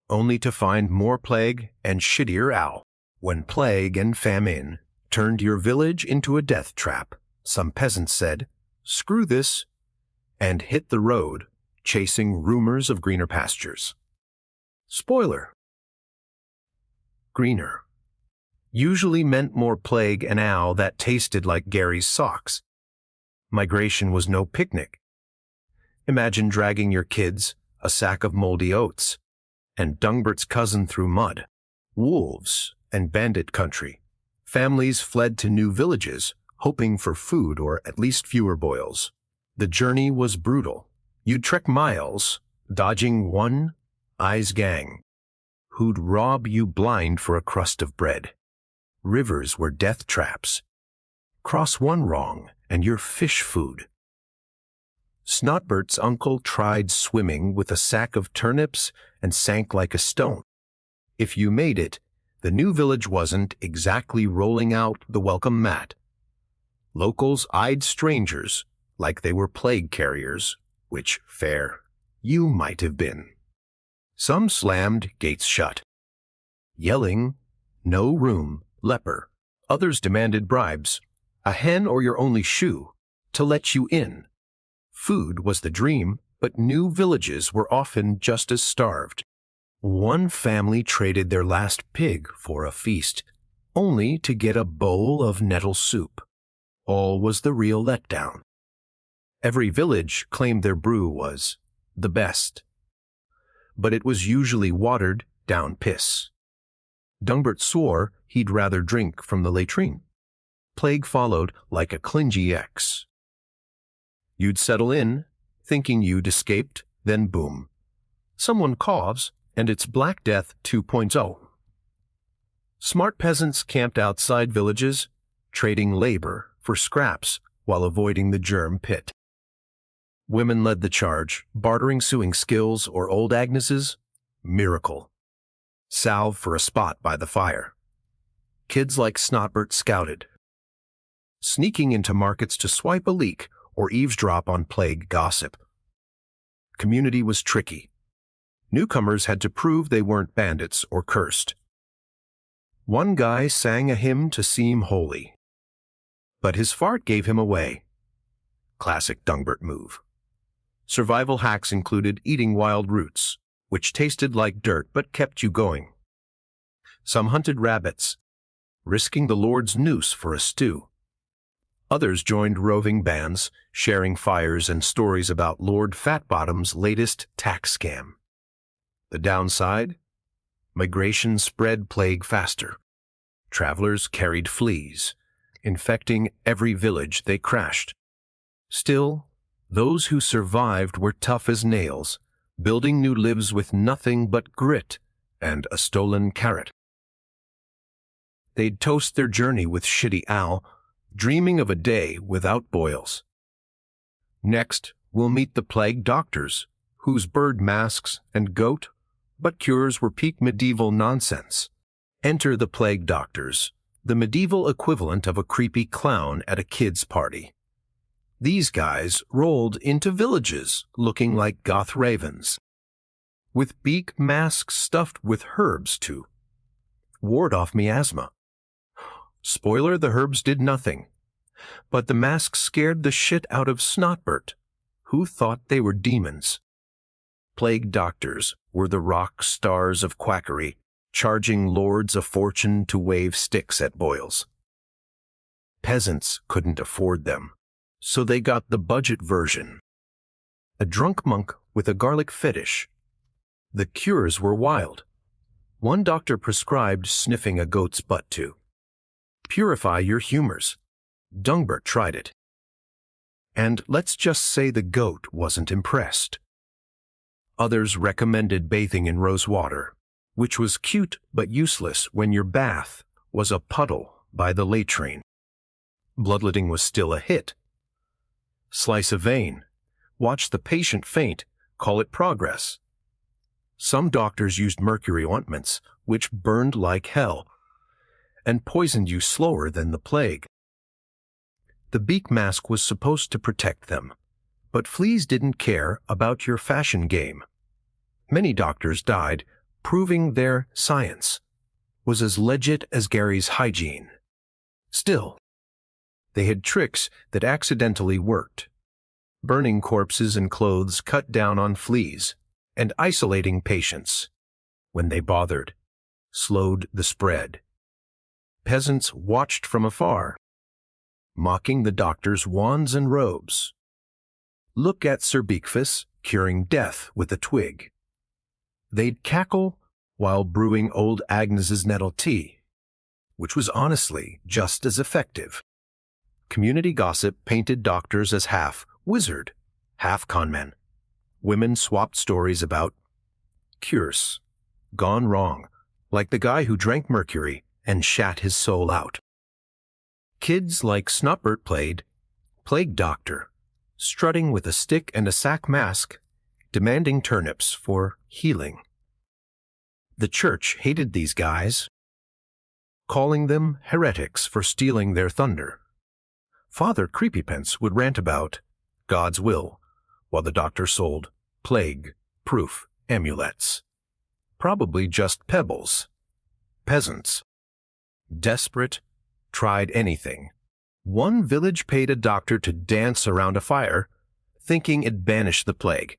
only to find more plague and shittier ale. When plague and famine turned your village into a death trap, some peasants said, "Screw this," and hit the road, chasing rumors of greener pastures. Spoiler: greener usually meant more plague and ale that tasted like Gary's socks. Migration was no picnic. Imagine dragging your kids, a sack of moldy oats, and Dungbert's cousin through mud, wolves, and bandit country. Families fled to new villages, hoping for food or at least fewer boils. The journey was brutal. You'd trek miles, dodging one Eye's gang, who'd rob you blind for a crust of bread. Rivers were death traps. Cross one wrong, and you're fish food. Snotbert's uncle tried swimming with a sack of turnips and sank like a stone. If you made it, the new village wasn't exactly rolling out the welcome mat. Locals eyed strangers like they were plague carriers, which, fair, you might have been. Some slammed gates shut, yelling, "No room, leper." Others demanded bribes, a hen or your only shoe, to let you in. Food was the dream, but new villages were often just as starved. One family traded their last pig for a feast, only to get a bowl of nettle soup. All was the real letdown. Every village claimed their brew was the best, but it was usually watered down piss. Dungbert swore he'd rather drink from the latrine. Plague followed like a clingy ex. You'd settle in, thinking you'd escaped, then boom. Someone coughs, and it's Black Death 2.0. Smart peasants camped outside villages, trading labor for scraps while avoiding the germ pit. Women led the charge, bartering sewing skills or old Agnes's miracle. Salve for a spot by the fire. Kids like Snotbert scouted, sneaking into markets to swipe a leak or eavesdrop on plague gossip. Community was tricky. Newcomers had to prove they weren't bandits or cursed. One guy sang a hymn to seem holy, but his fart gave him away. Classic Dungbert move. Survival hacks included eating wild roots, which tasted like dirt but kept you going. Some hunted rabbits, risking the Lord's noose for a stew. Others joined roving bands, sharing fires and stories about Lord Fatbottom's latest tax scam. The downside? Migration spread plague faster. Travelers carried fleas, infecting every village they crashed. Still, those who survived were tough as nails, building new lives with nothing but grit and a stolen carrot. They'd toast their journey with Shitty Al, dreaming of a day without boils. Next, we'll meet the plague doctors, whose bird masks and goat but cures were peak medieval nonsense. Enter the plague doctors, the medieval equivalent of a creepy clown at a kid's party. These guys rolled into villages looking like goth ravens, with beak masks stuffed with herbs to ward off miasma. Spoiler, the herbs did nothing, but the masks scared the shit out of Snotbert, who thought they were demons. Plague doctors were the rock stars of quackery, charging lords a fortune to wave sticks at boils. Peasants couldn't afford them, so they got the budget version. A drunk monk with a garlic fetish. The cures were wild. One doctor prescribed sniffing a goat's butt to purify your humors. Dungbert tried it. And let's just say the goat wasn't impressed. Others recommended bathing in rose water, which was cute but useless when your bath was a puddle by the latrine. Bloodletting was still a hit. Slice a vein, watch the patient faint, call it progress. Some doctors used mercury ointments, which burned like hell, and poisoned you slower than the plague. The beak mask was supposed to protect them, but fleas didn't care about your fashion game. Many doctors died, proving their science was as legit as Gary's hygiene. Still, they had tricks that accidentally worked. Burning corpses and clothes cut down on fleas, and isolating patients, when they bothered, slowed the spread. Peasants watched from afar, mocking the doctor's wands and robes. Look at Sir Beakfus curing death with a twig. They'd cackle while brewing old Agnes's nettle tea, which was honestly just as effective. Community gossip painted doctors as half wizard, half conmen. Women swapped stories about cures gone wrong, like the guy who drank mercury and shat his soul out. Kids like Snotbert played plague doctor, strutting with a stick and a sack mask, demanding turnips for healing. The church hated these guys, calling them heretics for stealing their thunder. Father Creepypence would rant about God's will, while the doctor sold plague-proof amulets. Probably just pebbles. Peasants. Desperate, tried anything. One village paid a doctor to dance around a fire, thinking it'd banish the plague.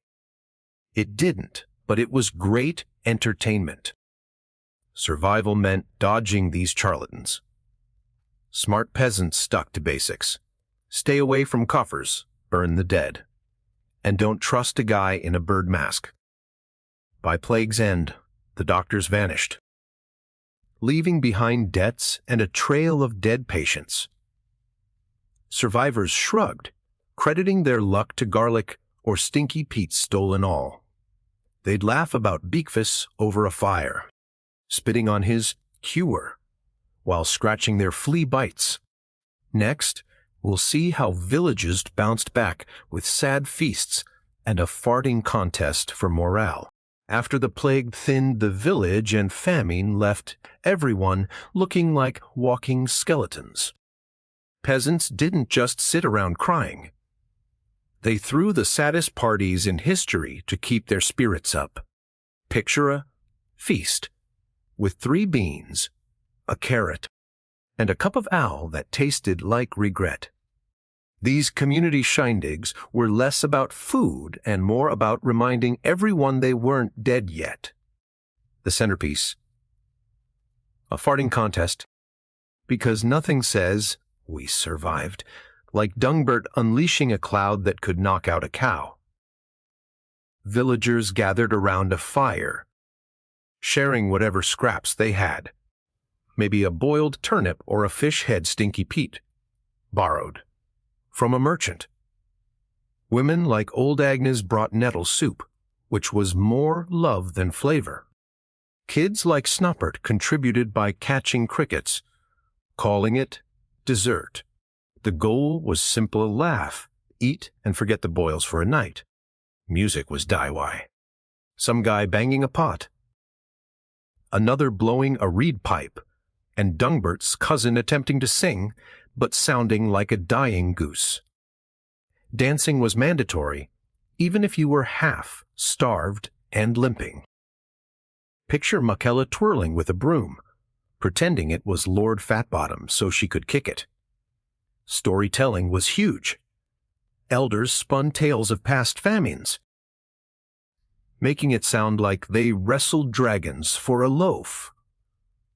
It didn't, but it was great entertainment. Survival meant dodging these charlatans. Smart peasants stuck to basics. Stay away from coffers, burn the dead. And don't trust a guy in a bird mask. By plague's end, the doctors vanished, leaving behind debts and a trail of dead patients. Survivors shrugged, crediting their luck to Garlic or Stinky Pete's stolen all. They'd laugh about Beakfus over a fire, spitting on his cure, while scratching their flea bites. Next, we'll see how villages bounced back with sad feasts and a farting contest for morale. After the plague thinned the village and famine left everyone looking like walking skeletons. Peasants didn't just sit around crying. They threw the saddest parties in history to keep their spirits up. Picture a feast with 3 beans, a carrot, and a cup of ale that tasted like regret. These community shindigs were less about food and more about reminding everyone they weren't dead yet. The centerpiece. A farting contest, because nothing says, "We survived," like Dungbert unleashing a cloud that could knock out a cow. Villagers gathered around a fire, sharing whatever scraps they had. Maybe a boiled turnip or a fish head Stinky Pete, borrowed from a merchant. Women like old Agnes brought nettle soup, which was more love than flavor. Kids like Snotbert contributed by catching crickets, calling it dessert. The goal was simple: laugh, eat, and forget the boils for a night. Music was die-why. Some guy banging a pot, another blowing a reed pipe, and Dungbert's cousin attempting to sing, but sounding like a dying goose. Dancing was mandatory, even if you were half starved and limping. Picture Makella twirling with a broom, pretending it was Lord Fatbottom so she could kick it. Storytelling was huge. Elders spun tales of past famines, making it sound like they wrestled dragons for a loaf.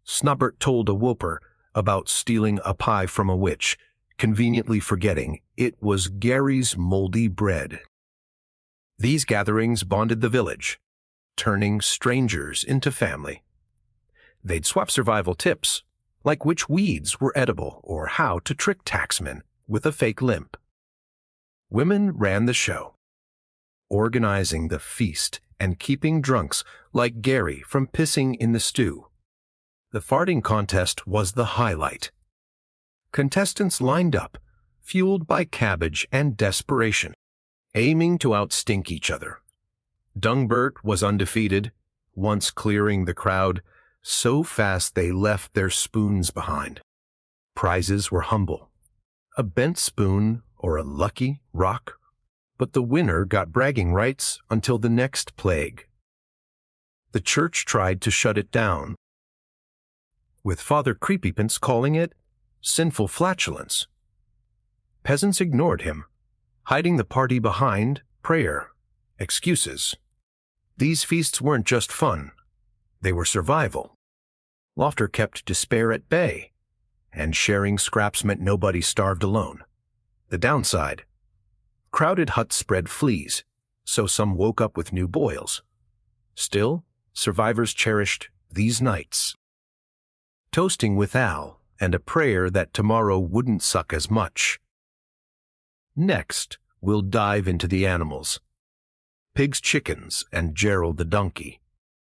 Snobbert told a whooper about stealing a pie from a witch, conveniently forgetting it was Gary's moldy bread. These gatherings bonded the village, turning strangers into family. They'd swap survival tips, like which weeds were edible or how to trick taxmen with a fake limp. Women ran the show, organizing the feast and keeping drunks like Gary from pissing in the stew. The farting contest was the highlight. Contestants lined up, fueled by cabbage and desperation, aiming to outstink each other. Dungbert was undefeated, once clearing the crowd so fast they left their spoons behind. Prizes were humble: a bent spoon or a lucky rock, but the winner got bragging rights until the next plague. The church tried to shut it down, with Father Creepypence calling it sinful flatulence. Peasants ignored him, hiding the party behind prayer, excuses. These feasts weren't just fun, they were survival. Laughter kept despair at bay, and sharing scraps meant nobody starved alone. The downside: crowded huts spread fleas, so some woke up with new boils. Still, survivors cherished these nights, toasting with Al and a prayer that tomorrow wouldn't suck as much. Next, we'll dive into the animals. Pigs, chickens, and Gerald the donkey,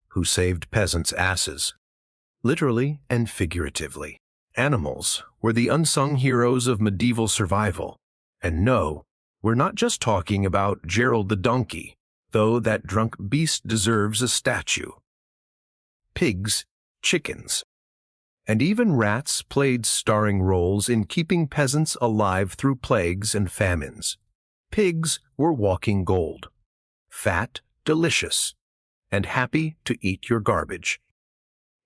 who saved peasants' asses, literally and figuratively. Animals were the unsung heroes of medieval survival. And no, we're not just talking about Gerald the donkey, though that drunk beast deserves a statue. Pigs, chickens, and even rats played starring roles in keeping peasants alive through plagues and famines. Pigs were walking gold, fat, delicious, and happy to eat your garbage.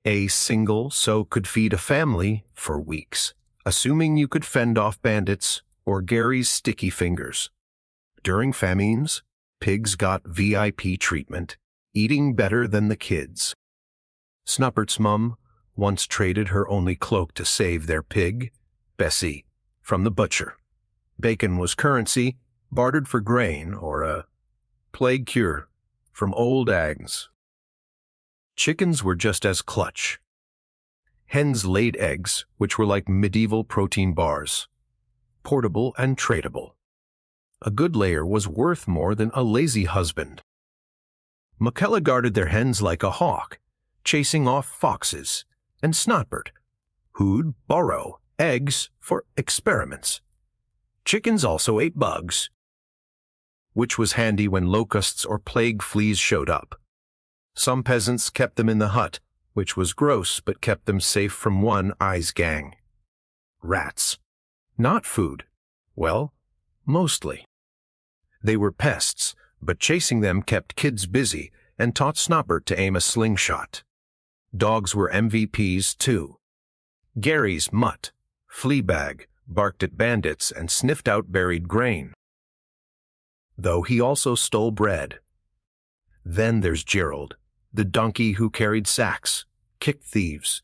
A single sow could feed a family for weeks, assuming you could fend off bandits or Gary's sticky fingers. During famines, pigs got VIP treatment, eating better than the kids. Snuppert's mum once traded her only cloak to save their pig, Bessie, from the butcher. Bacon was currency, bartered for grain or a plague cure from old Agnes. Chickens were just as clutch. Hens laid eggs, which were like medieval protein bars, portable and tradable. A good layer was worth more than a lazy husband. McKella guarded their hens like a hawk, chasing off foxes, and Snotbert, who'd borrow eggs for experiments. Chickens also ate bugs, which was handy when locusts or plague fleas showed up. Some peasants kept them in the hut, which was gross but kept them safe from one eye's gang. Rats. Not food. Well, mostly. They were pests, but chasing them kept kids busy and taught Snotbert to aim a slingshot. Dogs were MVPs too. Gary's mutt, Fleabag, barked at bandits and sniffed out buried grain, though he also stole bread. Then there's Gerald, the donkey who carried sacks, kicked thieves,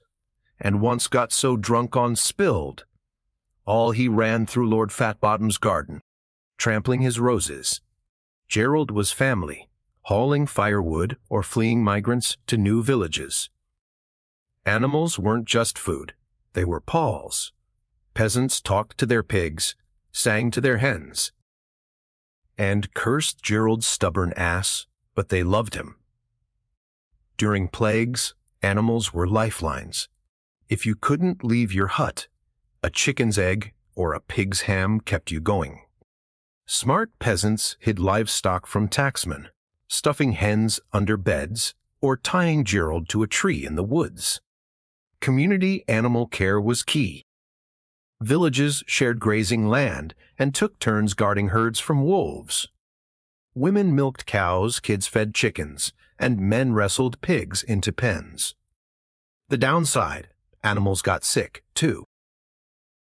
and once got so drunk on spilled all he ran through Lord Fatbottom's garden, trampling his roses. Gerald was family, hauling firewood or fleeing migrants to new villages. Animals weren't just food, they were pals. Peasants talked to their pigs, sang to their hens, and cursed Gerald's stubborn ass, but they loved him. During plagues, animals were lifelines. If you couldn't leave your hut, a chicken's egg or a pig's ham kept you going. Smart peasants hid livestock from taxmen, stuffing hens under beds or tying Gerald to a tree in the woods. Community animal care was key. Villages shared grazing land and took turns guarding herds from wolves. Women milked cows, kids fed chickens, and men wrestled pigs into pens. The downside: animals got sick, too.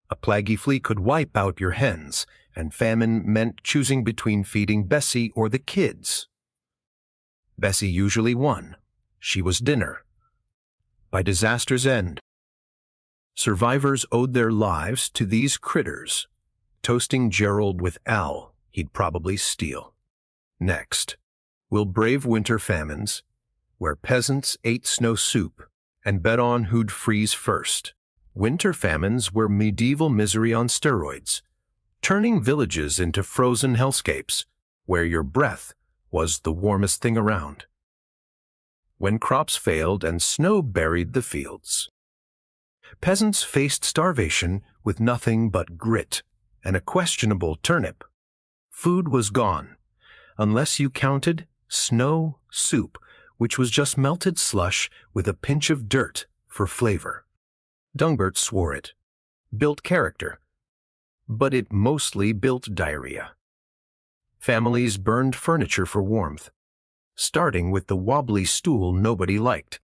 A plaguey flea could wipe out your hens, and famine meant choosing between feeding Bessie or the kids. Bessie usually won. She was dinner. By disaster's end, survivors owed their lives to these critters, toasting Gerald with Al he'd probably steal. Next, we'll brave winter famines, where peasants ate snow soup and bet on who'd freeze first. Winter famines were medieval misery on steroids, turning villages into frozen hellscapes, where your breath was the warmest thing around. When crops failed and snow buried the fields, peasants faced starvation with nothing but grit and a questionable turnip. Food was gone, unless you counted snow soup, which was just melted slush with a pinch of dirt for flavor. Dungbert swore it built character, but it mostly built diarrhea. Families burned furniture for warmth, starting with the wobbly stool nobody liked.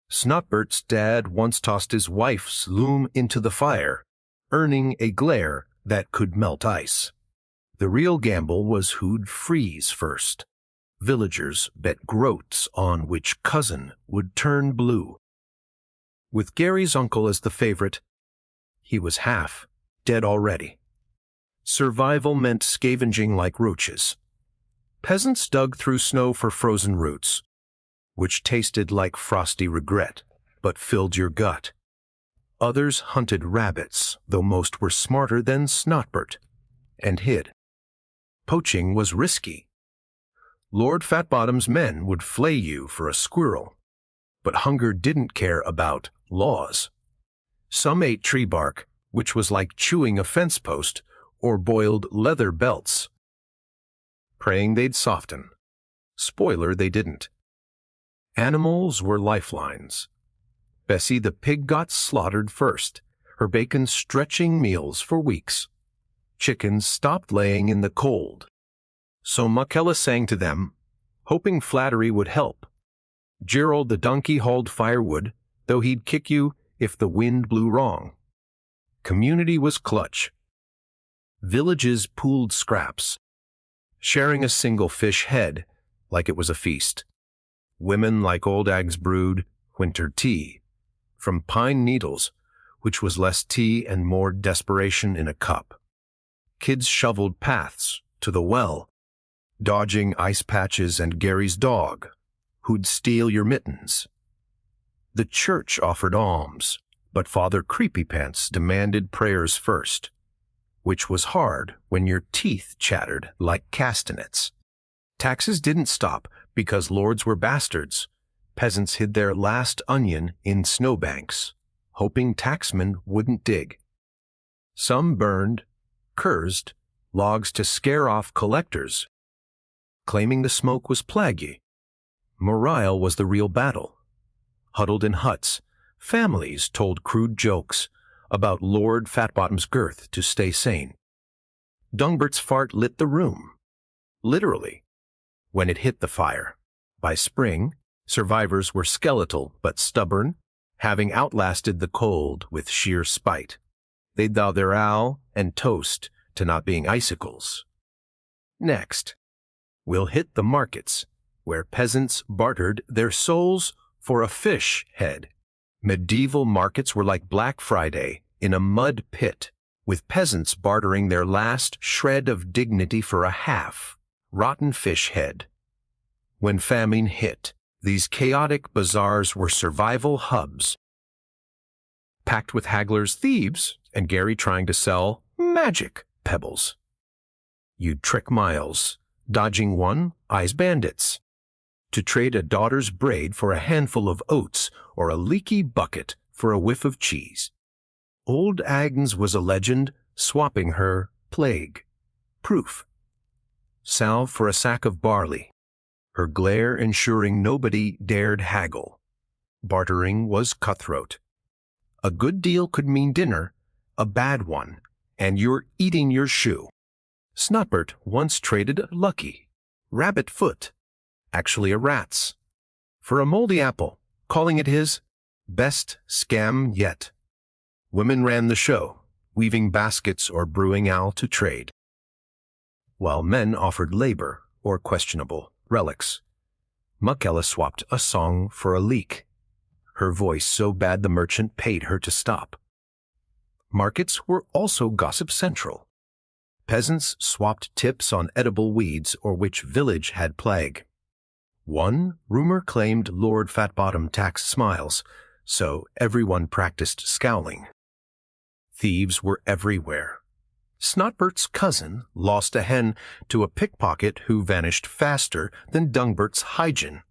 Snotbert's dad once tossed his wife's loom into the fire, earning a glare that could melt ice. The real gamble was who'd freeze first. Villagers bet groats on which cousin would turn blue. With Gary's uncle as the favorite, he was half dead already. Survival meant scavenging like roaches. Peasants dug through snow for frozen roots, which tasted like frosty regret, but filled your gut. Others hunted rabbits, though most were smarter than Snotbert, and hid. Poaching was risky. Lord Fatbottom's men would flay you for a squirrel, but hunger didn't care about laws. Some ate tree bark, which was like chewing a fence post, or boiled leather belts, praying they'd soften. Spoiler, they didn't. Animals were lifelines. Bessie the pig got slaughtered first, her bacon stretching meals for weeks. Chickens stopped laying in the cold. So Muckella sang to them, hoping flattery would help. Gerald the donkey hauled firewood, though he'd kick you if the wind blew wrong. Community was clutch. Villages pooled scraps, sharing a single fish head like it was a feast. Women like Old Ag's brewed winter tea from pine needles, which was less tea and more desperation in a cup. Kids shoveled paths to the well, dodging ice patches and Gary's dog, who'd steal your mittens. The church offered alms, but Father Creepypants demanded prayers first, which was hard when your teeth chattered like castanets. Taxes didn't stop because lords were bastards. Peasants hid their last onion in snowbanks, hoping taxmen wouldn't dig. Some burned, cursed, logs to scare off collectors, claiming the smoke was plaguey. Morale was the real battle. Huddled in huts, families told crude jokes about Lord Fatbottom's girth to stay sane. Dungbert's fart lit the room, literally, when it hit the fire. By spring, survivors were skeletal but stubborn, having outlasted the cold with sheer spite. They'd thou their ale and toast to not being icicles. Next, we'll hit the markets, where peasants bartered their souls for a fish head. Medieval markets were like Black Friday in a mud pit, with peasants bartering their last shred of dignity for a half-rotten fish head. When famine hit, these chaotic bazaars were survival hubs, packed with hagglers, thieves, and Gary trying to sell magic pebbles. You'd trick Miles, dodging one-eyes bandits, to trade a daughter's braid for a handful of oats or a leaky bucket for a whiff of cheese. Old Agnes was a legend, swapping her plague proof salve for a sack of barley, her glare ensuring nobody dared haggle. Bartering was cutthroat. A good deal could mean dinner, a bad one, and you're eating your shoe. Snotbert once traded Lucky, rabbit foot, actually a rat's, for a moldy apple, calling it his best scam yet. Women ran the show, weaving baskets or brewing ale to trade, while men offered labor or questionable relics. Muckella swapped a song for a leek, her voice so bad the merchant paid her to stop. Markets were also gossip central. Peasants swapped tips on edible weeds or which village had plague. One rumor claimed Lord Fatbottom taxed smiles, so everyone practiced scowling. Thieves were everywhere. Snotbert's cousin lost a hen to a pickpocket who vanished faster than Dungbert's hygiene.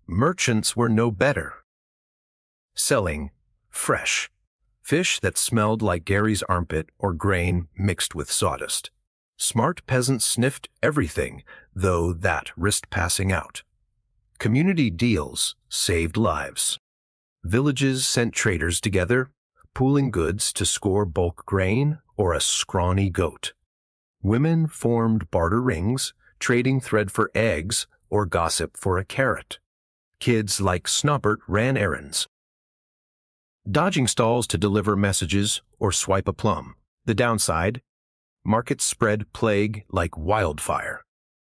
Merchants were no better, selling fresh fish that smelled like Gary's armpit or grain mixed with sawdust. Smart peasants sniffed everything, though that risked passing out. Community deals saved lives. Villages sent traders together, pooling goods to score bulk grain or a scrawny goat. Women formed barter rings, trading thread for eggs or gossip for a carrot. Kids like Snotbert ran errands, dodging stalls to deliver messages or swipe a plum. The downside, markets spread plague like wildfire.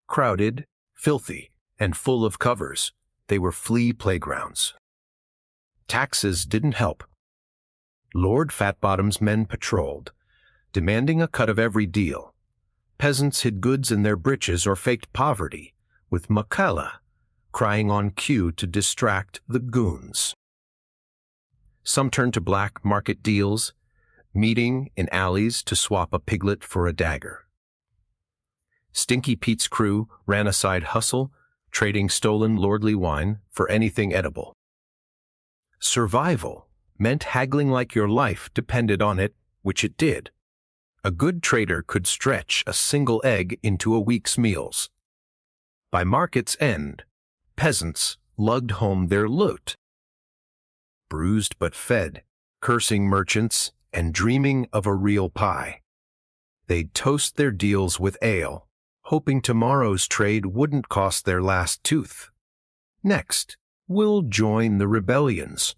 Crowded, filthy, and full of covers, they were flea playgrounds. Taxes didn't help. Lord Fatbottom's men patrolled, demanding a cut of every deal. Peasants hid goods in their breeches or faked poverty, with Makala crying on cue to distract the goons. Some turned to black market deals, meeting in alleys to swap a piglet for a dagger. Stinky Pete's crew ran a side hustle, trading stolen lordly wine for anything edible. Survival meant haggling like your life depended on it, which it did. A good trader could stretch a single egg into a week's meals. By market's end, peasants lugged home their loot. Bruised but fed, cursing merchants and dreaming of a real pie. They'd toast their deals with ale, hoping tomorrow's trade wouldn't cost their last tooth. Next, we'll join the rebellions,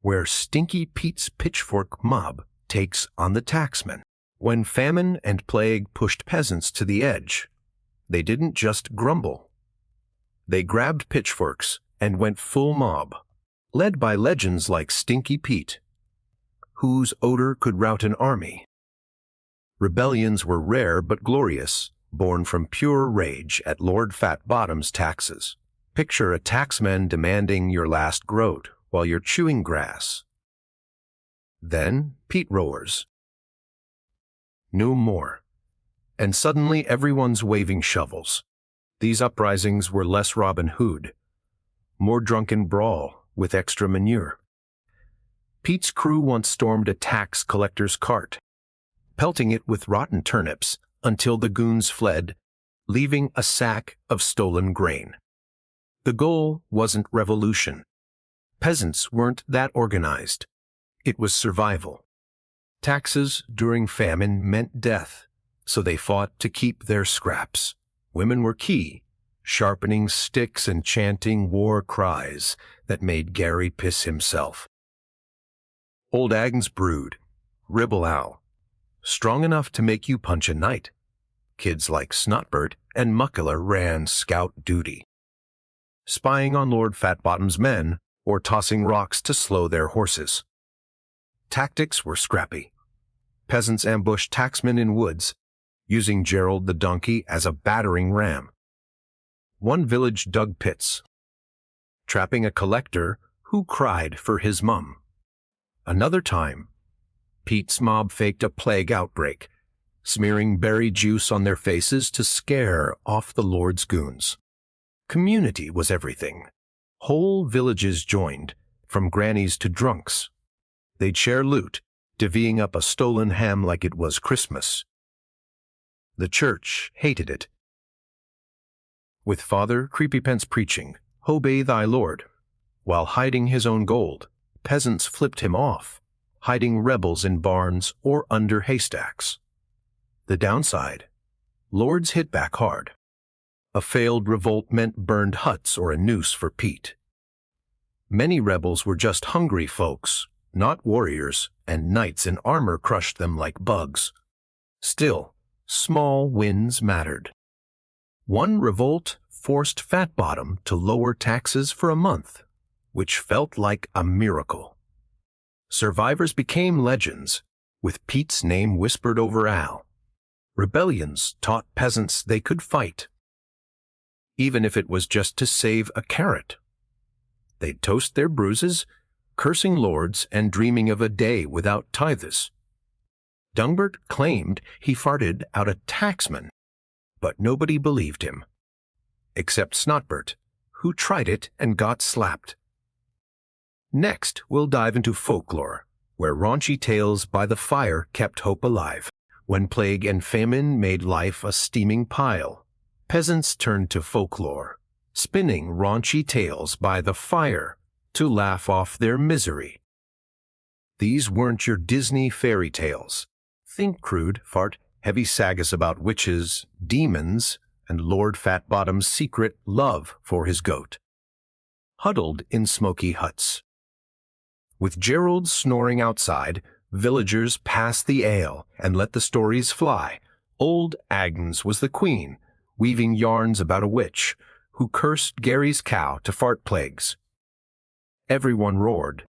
where Stinky Pete's pitchfork mob takes on the taxmen. When famine and plague pushed peasants to the edge, they didn't just grumble. They grabbed pitchforks and went full mob, led by legends like Stinky Pete, whose odor could rout an army. Rebellions were rare but glorious, born from pure rage at Lord Fatbottom's taxes. Picture a taxman demanding your last groat while you're chewing grass. Then Pete roars. No more. And suddenly everyone's waving shovels. These uprisings were less Robin Hood, more drunken brawl with extra manure. Pete's crew once stormed a tax collector's cart, pelting it with rotten turnips until the goons fled, leaving a sack of stolen grain. The goal wasn't revolution. Peasants weren't that organized. It was survival. Taxes during famine meant death, so they fought to keep their scraps. Women were key, sharpening sticks and chanting war cries that made Gary piss himself. Old Agnes brewed, Ribble Owl, strong enough to make you punch a knight. Kids like Snotbert and Muckler ran scout duty, spying on Lord Fatbottom's men or tossing rocks to slow their horses. Tactics were scrappy. Peasants ambushed taxmen in woods, using Gerald the donkey as a battering ram. One village dug pits, trapping a collector who cried for his mum. Another time, Pete's mob faked a plague outbreak, smearing berry juice on their faces to scare off the Lord's goons. Community was everything. Whole villages joined, from grannies to drunks. They'd share loot, divvying up a stolen ham like it was Christmas. The church hated it. With Father Creepypence preaching, "Obey thy Lord," while hiding his own gold, peasants flipped him off, hiding rebels in barns or under haystacks. The downside: lords hit back hard. A failed revolt meant burned huts or a noose for Pete. Many rebels were just hungry folks, not warriors, and knights in armor crushed them like bugs. Still, small wins mattered. One revolt forced Fatbottom to lower taxes for a month, which felt like a miracle. Survivors became legends, with Pete's name whispered over Al. Rebellions taught peasants they could fight, even if it was just to save a carrot. They'd toast their bruises, cursing lords and dreaming of a day without tithes. Dungbert claimed he farted out a taxman, but nobody believed him, except Snotbert, who tried it and got slapped. Next, we'll dive into folklore, where raunchy tales by the fire kept hope alive. When plague and famine made life a steaming pile, peasants turned to folklore, spinning raunchy tales by the fire to laugh off their misery. These weren't your Disney fairy tales. Think crude, fart, heavy sagas about witches, demons, and Lord Fatbottom's secret love for his goat. Huddled in smoky huts. With Gerald snoring outside, villagers passed the ale and let the stories fly. Old Agnes was the queen, weaving yarns about a witch who cursed Gary's cow to fart plagues. Everyone roared,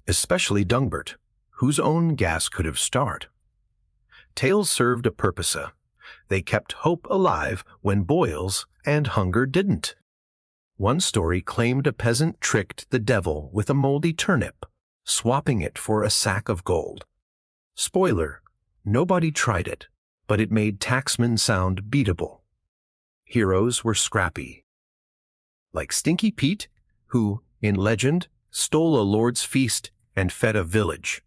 especially Dungbert, whose own gas could have started. Tales served a purpose. They kept hope alive when boils and hunger didn't. One story claimed a peasant tricked the devil with a moldy turnip, swapping it for a sack of gold. Spoiler, nobody tried it, but it made taxmen sound beatable. Heroes were scrappy. Like Stinky Pete, who, in legend, stole a lord's feast and fed a village.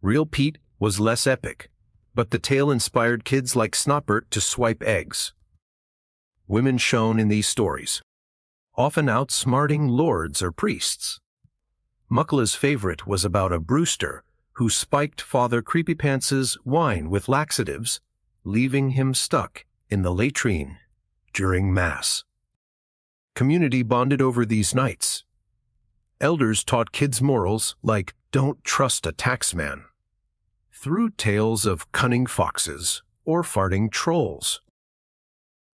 Real Pete was less epic, but the tale inspired kids like Snotbert to swipe eggs. Women shone in these stories, often outsmarting lords or priests. Muckla's favorite was about a Brewster who spiked Father Creepypants's wine with laxatives, leaving him stuck in the latrine during Mass. Community bonded over these nights. Elders taught kids morals like don't trust a taxman, through tales of cunning foxes or farting trolls.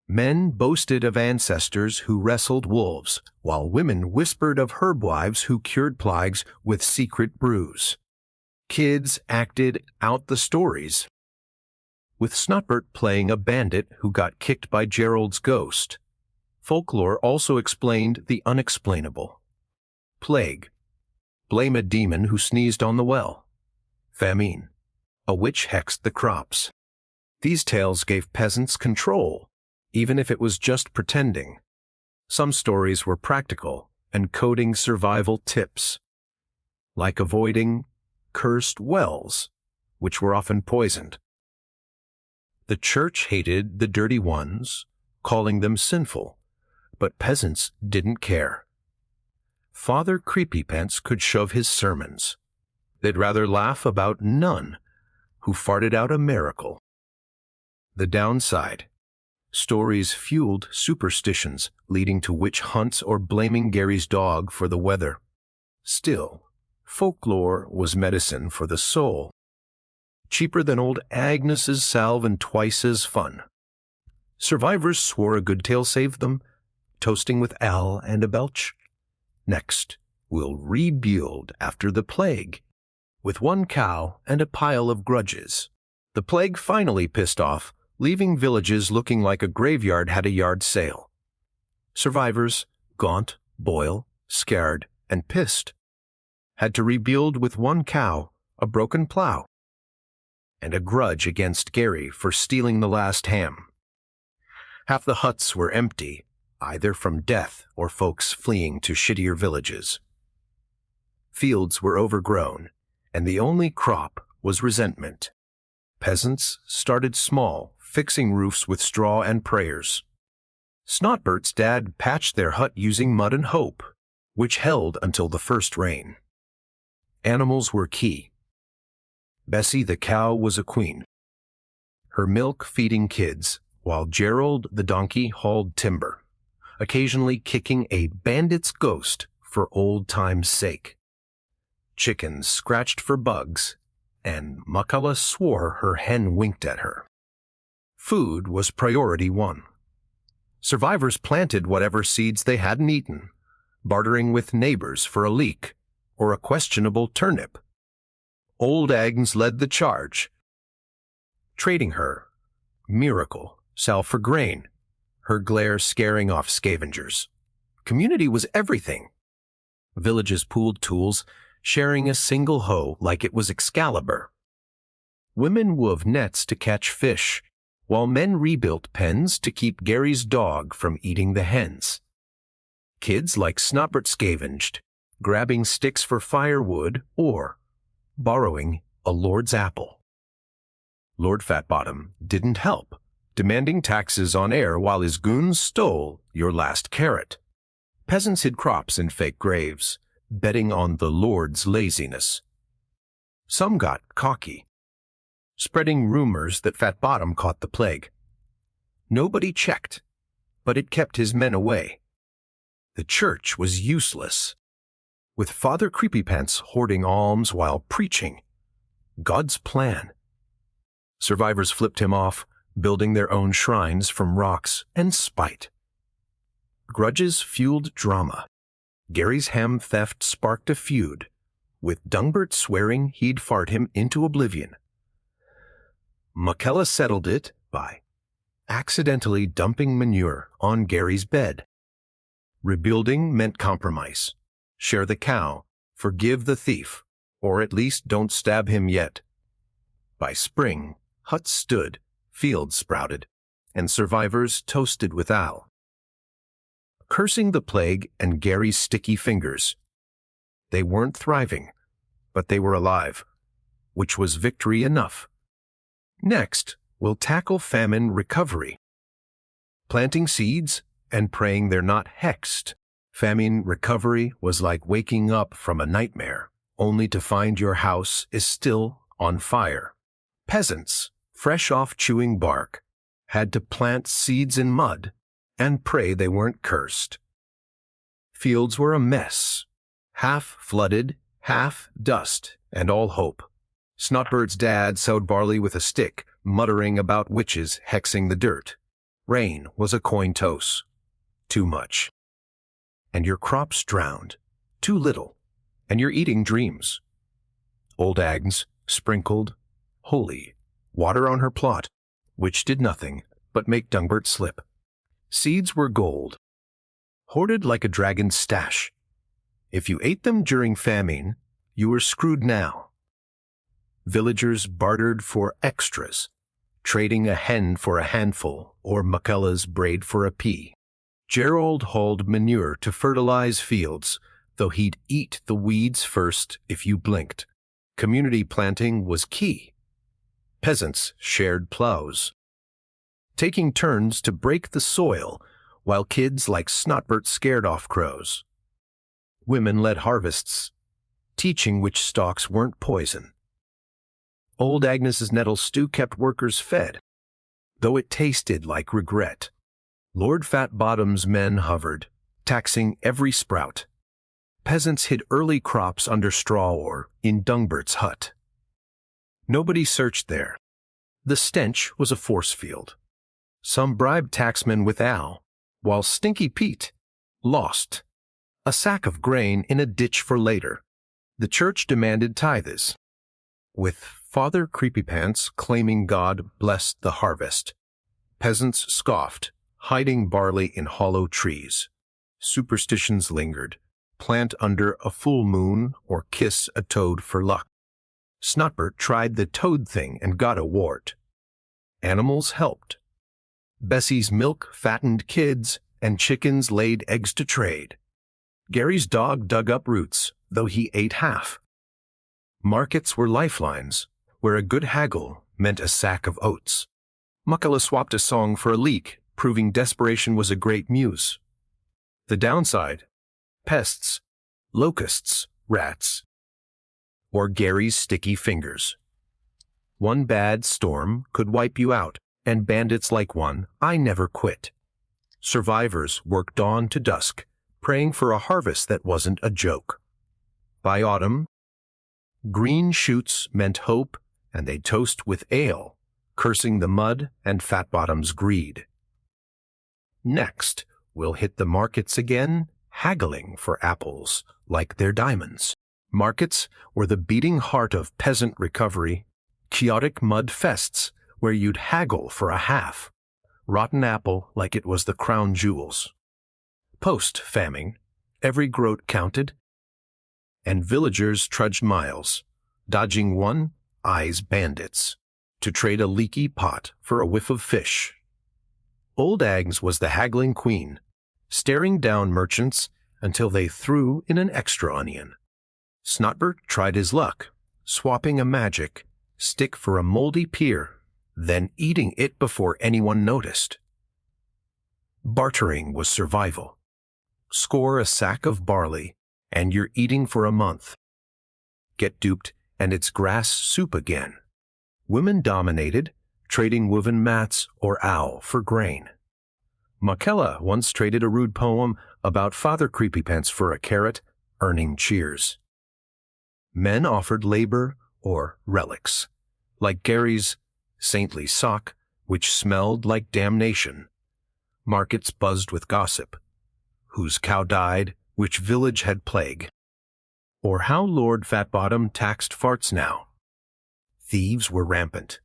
Men boasted of ancestors who wrestled wolves, while women whispered of herbwives who cured plagues with secret brews. Kids acted out the stories, with Snotbert playing a bandit who got kicked by Gerald's ghost. Folklore also explained the unexplainable. Plague. Blame a demon who sneezed on the well. Famine. A witch hexed the crops. These tales gave peasants control, even if it was just pretending. Some stories were practical, encoding survival tips, like avoiding cursed wells, which were often poisoned. The church hated the dirty ones, calling them sinful, but peasants didn't care. Father Creepypants could shove his sermons. They'd rather laugh about none who farted out a miracle. The downside. Stories fueled superstitions, leading to witch hunts or blaming Gary's dog for the weather. Still, folklore was medicine for the soul. Cheaper than old Agnes's salve and twice as fun. Survivors swore a good tale saved them, toasting with Al and a belch. Next, we'll rebuild after the plague, with one cow and a pile of grudges. The plague finally pissed off, leaving villages looking like a graveyard had a yard sale. Survivors, gaunt, boil, scared, and pissed, had to rebuild with one cow, a broken plow, and a grudge against Gary for stealing the last ham. Half the huts were empty, either from death or folks fleeing to shittier villages. Fields were overgrown, and the only crop was resentment. Peasants started small, fixing roofs with straw and prayers. Snotbert's dad patched their hut using mud and hope, which held until the first rain. Animals were key. Bessie the cow was a queen, her milk feeding kids, while Gerald the donkey hauled timber, occasionally kicking a bandit's ghost for old time's sake. Chickens scratched for bugs, and Makala swore her hen winked at her. Food was priority one. Survivors planted whatever seeds they hadn't eaten, bartering with neighbors for a leek or a questionable turnip. Old Agnes led the charge, trading her miracle salve for grain, her glare scaring off scavengers. Community was everything. Villages pooled tools, sharing a single hoe like it was Excalibur. Women wove nets to catch fish, while men rebuilt pens to keep Gary's dog from eating the hens. Kids like Snotbert scavenged, grabbing sticks for firewood or borrowing a lord's apple. Lord Fatbottom didn't help, demanding taxes on air while his goons stole your last carrot. Peasants hid crops in fake graves, betting on the Lord's laziness. Some got cocky, spreading rumors that Fatbottom caught the plague. Nobody checked, but it kept his men away. The church was useless, with Father Creepypants hoarding alms while preaching God's plan. Survivors flipped him off, building their own shrines from rocks and spite. Grudges fueled drama. Gary's ham theft sparked a feud, with Dungbert swearing he'd fart him into oblivion. Makella settled it by accidentally dumping manure on Gary's bed. Rebuilding meant compromise. Share the cow, forgive the thief, or at least don't stab him yet. By spring, huts stood, fields sprouted, and survivors toasted with Al. Cursing the plague and Gary's sticky fingers. They weren't thriving, but they were alive, which was victory enough. Next, we'll tackle famine recovery. Planting seeds and praying they're not hexed. Famine recovery was like waking up from a nightmare, only to find your house is still on fire. Peasants, fresh off chewing bark, had to plant seeds in mud and pray they weren't cursed. Fields were a mess, half flooded, half dust, and all hope. Snotbird's dad sowed barley with a stick, muttering about witches hexing the dirt. Rain was a coin toss. Too much. And your crops drowned. Too little. And you're eating dreams. Old Agnes sprinkled, holy, water on her plot, which did nothing but make Dungbert slip. Seeds were gold, hoarded like a dragon's stash. If you ate them during famine, you were screwed now. Villagers bartered for extras, trading a hen for a handful or Makella's braid for a pea. Gerald hauled manure to fertilize fields, though he'd eat the weeds first if you blinked. Community planting was key. Peasants shared plows, taking turns to break the soil while kids like Snotbert scared off crows. Women led harvests, teaching which stalks weren't poison. Old Agnes's nettle stew kept workers fed, though it tasted like regret. Lord Fatbottom's men hovered, taxing every sprout. Peasants hid early crops under straw or in Dungbert's hut. Nobody searched there. The stench was a force field. Some bribed taxmen with Al, while Stinky Pete lost a sack of grain in a ditch for later. The church demanded tithes, with Father Creepypants claiming God blessed the harvest. Peasants scoffed, hiding barley in hollow trees. Superstitions lingered. Plant under a full moon or kiss a toad for luck. Snotbert tried the toad thing and got a wart. Animals helped. Bessie's milk fattened kids, and chickens laid eggs to trade. Gary's dog dug up roots, though he ate half. Markets were lifelines, where a good haggle meant a sack of oats. Makella swapped a song for a leak, proving desperation was a great muse. The downside: pests, locusts, rats, or Gary's sticky fingers. One bad storm could wipe you out, and bandits like one, I never quit. Survivors worked dawn to dusk, praying for a harvest that wasn't a joke. By autumn, green shoots meant hope, and they'd toast with ale, cursing the mud and Fatbottom's greed. Next, we'll hit the markets again, haggling for apples like they're diamonds. Markets were the beating heart of peasant recovery, chaotic mud fests where you'd haggle for a half, rotten apple like it was the crown jewels. Post-famine, every groat counted, and villagers trudged miles, dodging one-eyes bandits, to trade a leaky pot for a whiff of fish. Old Agnes was the haggling queen, staring down merchants until they threw in an extra onion. Snotbert tried his luck, swapping a magic stick for a moldy pear, then eating it before anyone noticed. Bartering was survival. Score a sack of barley, and you're eating for a month. Get duped, and it's grass soup again. Women dominated, trading woven mats or owl for grain. Makella once traded a rude poem about Father Creepypants for a carrot, earning cheers. Men offered labor or relics, like Gary's saintly sock, which smelled like damnation. Markets buzzed with gossip. Whose cow died, which village had plague. Or how Lord Fatbottom taxed farts now. Thieves were rampant.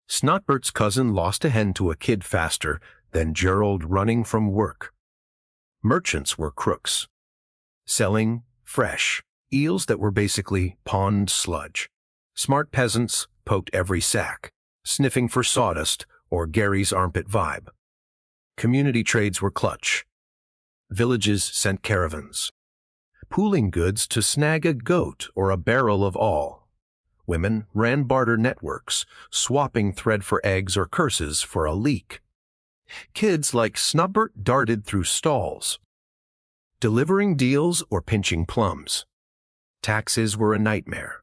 Snotbert's cousin lost a hen to a kid faster than Gerald running from work. Merchants were crooks, selling fresh eels that were basically pond sludge. Smart peasants poked every sack, sniffing for sawdust or Gary's armpit vibe. Community trades were clutch. Villages sent caravans, pooling goods to snag a goat or a barrel of all. Women ran barter networks, swapping thread for eggs or curses for a leak. Kids like Snotbert darted through stalls, delivering deals or pinching plums. Taxes were a nightmare.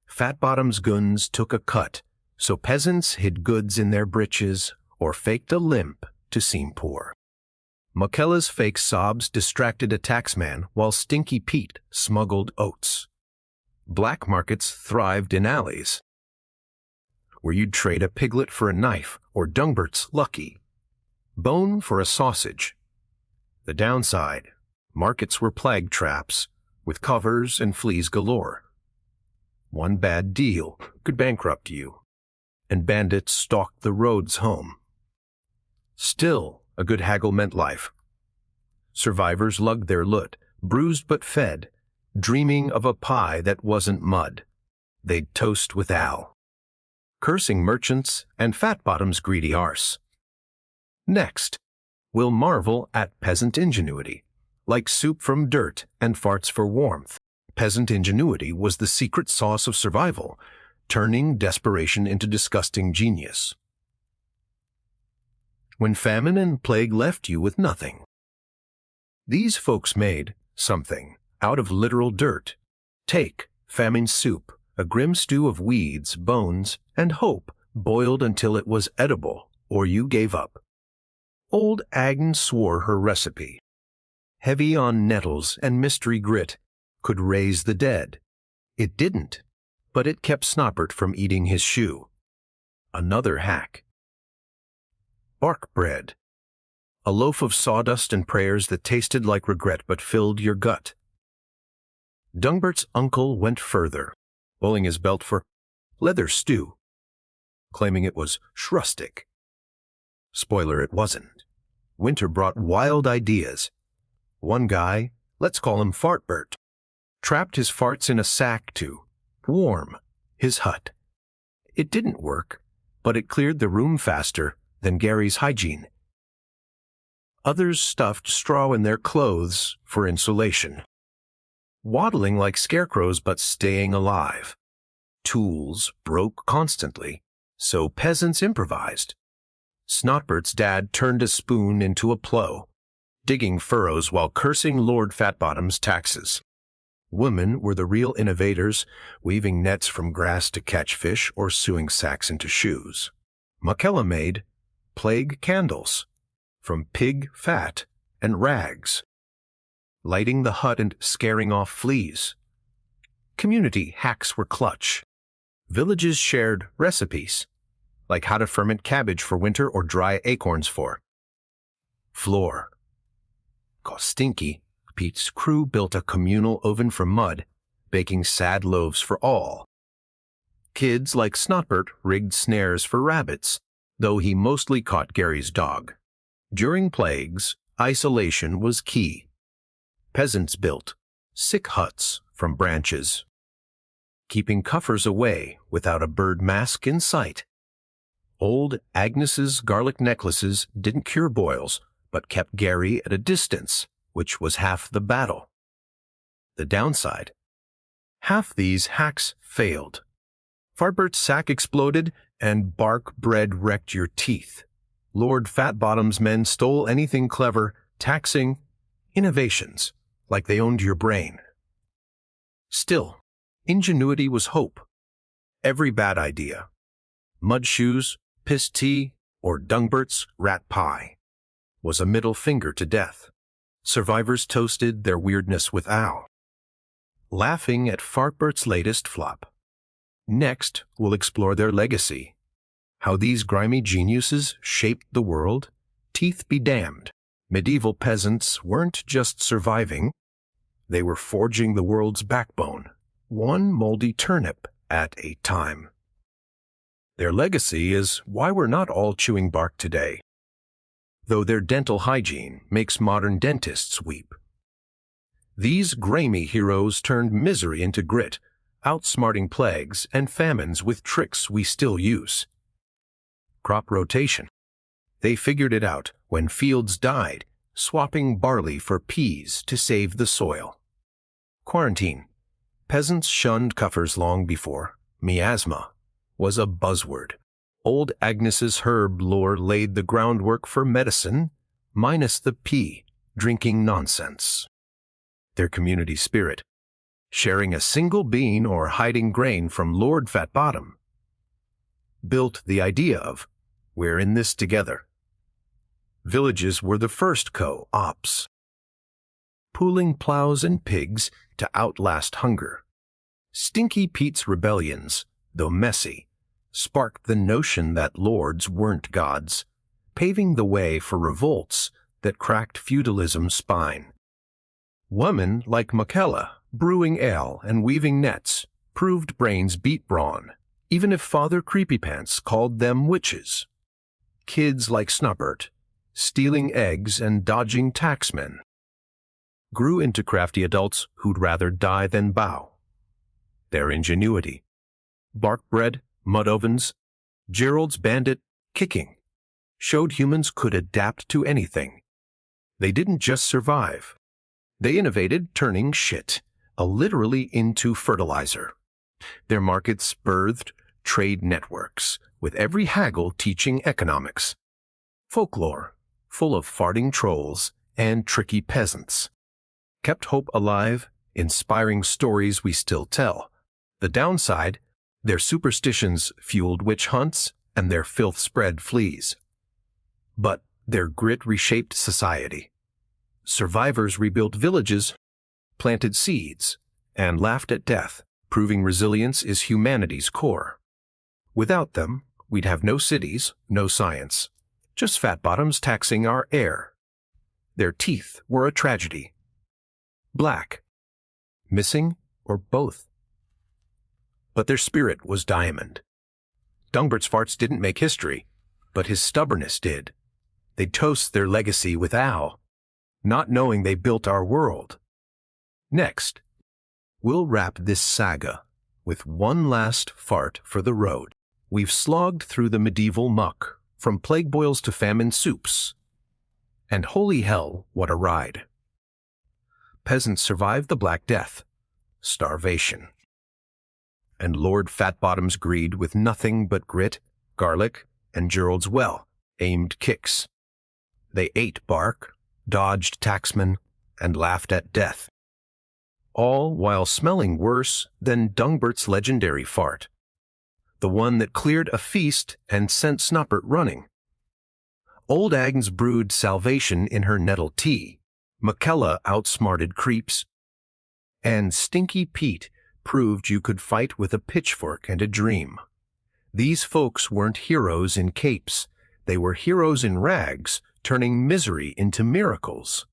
Fatbottom's goons took a cut, so peasants hid goods in their breeches or faked a limp to seem poor. Makella's fake sobs distracted a taxman while Stinky Pete smuggled oats. Black markets thrived in alleys, where you'd trade a piglet for a knife or Dungbert's lucky bone for a sausage. The downside, markets were plague traps, with covers and fleas galore. One bad deal could bankrupt you, and bandits stalked the roads home. Still, a good haggle meant life. Survivors lugged their loot, bruised but fed, dreaming of a pie that wasn't mud. They'd toast with Al, cursing merchants and Fatbottom's greedy arse. Next, we'll marvel at peasant ingenuity. Like soup from dirt and farts for warmth, peasant ingenuity was the secret sauce of survival, turning desperation into disgusting genius. When famine and plague left you with nothing, these folks made something out of literal dirt. Take famine soup, a grim stew of weeds, bones, and hope, boiled until it was edible, or you gave up. Old Agnes swore her recipe, heavy on nettles and mystery grit, could raise the dead. It didn't, but it kept Snotbert from eating his shoe. Another hack. Bark bread, a loaf of sawdust and prayers that tasted like regret but filled your gut. Dungbert's uncle went further, pulling his belt for leather stew, claiming it was shrustic. Spoiler, it wasn't. Winter brought wild ideas. One guy, let's call him Fartbert, trapped his farts in a sack to warm his hut. It didn't work, but it cleared the room faster than Gary's hygiene. Others stuffed straw in their clothes for insulation, waddling like scarecrows but staying alive. Tools broke constantly, so peasants improvised. Snotbert's dad turned a spoon into a plow, digging furrows while cursing Lord Fatbottom's taxes. Women were the real innovators, weaving nets from grass to catch fish or sewing sacks into shoes. Makella made plague candles from pig fat and rags, lighting the hut and scaring off fleas. Community hacks were clutch. Villages shared recipes, like how to ferment cabbage for winter or dry acorns for floor. Stinky Pete's crew built a communal oven from mud, baking sad loaves for all. Kids like Snotbert rigged snares for rabbits, though he mostly caught Gary's dog. During plagues, isolation was key. Peasants built sick huts from branches, keeping cuffers away without a bird mask in sight. Old Agnes's garlic necklaces didn't cure boils, but kept Gary at a distance, which was half the battle. The downside, half these hacks failed. Fartbert's sack exploded, and bark bread wrecked your teeth. Lord Fatbottom's men stole anything clever, taxing innovations like they owned your brain. Still, ingenuity was hope. Every bad idea, mud shoes, piss tea, or Dungbert's rat pie, was a middle finger to death. Survivors toasted their weirdness with Al, laughing at Fartbert's latest flop. Next, we'll explore their legacy, how these grimy geniuses shaped the world. Teeth be damned. Medieval peasants weren't just surviving, They were forging the world's backbone, one moldy turnip at a time. Their legacy is why we're not all chewing bark today, though their dental hygiene makes modern dentists weep. These grimy heroes turned misery into grit, outsmarting plagues and famines with tricks we still use. Crop rotation. They figured it out when fields died, swapping barley for peas to save the soil. Quarantine. Peasants shunned cuffers long before miasma was a buzzword. Old Agnes's herb lore laid the groundwork for medicine, minus the pea drinking nonsense. Their community spirit, sharing a single bean or hiding grain from Lord Fatbottom, built the idea of, we're in this together. Villages were the first co-ops, pooling plows and pigs to outlast hunger. Stinky Pete's rebellions, though messy, sparked the notion that lords weren't gods, paving the way for revolts that cracked feudalism's spine. Women like Makella, brewing ale and weaving nets, proved brains beat brawn, even if Father Creepypants called them witches. Kids like Snuppert, stealing eggs and dodging taxmen, grew into crafty adults who'd rather die than bow. Their ingenuity, bark bread, mud ovens, Gerald's bandit kicking, showed humans could adapt to anything. They didn't just survive. They innovated turning shit, literally into fertilizer. Their markets birthed trade networks, with every haggle teaching economics. Folklore, full of farting trolls and tricky peasants, kept hope alive, inspiring stories we still tell. The downside, their superstitions fueled witch hunts and their filth spread fleas. But their grit reshaped society. Survivors rebuilt villages, planted seeds, and laughed at death, proving resilience is humanity's core. Without them, we'd have no cities, no science, just Fatbottoms taxing our air. Their teeth were a tragedy. Black, missing, or both. But their spirit was diamond. Dungbert's farts didn't make history, but his stubbornness did. They'd toast their legacy with Al, not knowing they built our world. Next, we'll wrap this saga with one last fart for the road. We've slogged through the medieval muck, from plague boils to famine soups. And holy hell, what a ride. Peasants survived the Black Death, starvation. And Lord Fatbottom's greed with nothing but grit, garlic, and Gerald's well-aimed kicks. They ate bark, dodged taxmen, and laughed at death. All while smelling worse than Dungbert's legendary fart, the one that cleared a feast and sent Snuppert running. Old Agnes brewed salvation in her nettle tea, Makella outsmarted creeps, and Stinky Pete proved you could fight with a pitchfork and a dream. These folks weren't heroes in capes, they were heroes in rags, turning misery into miracles.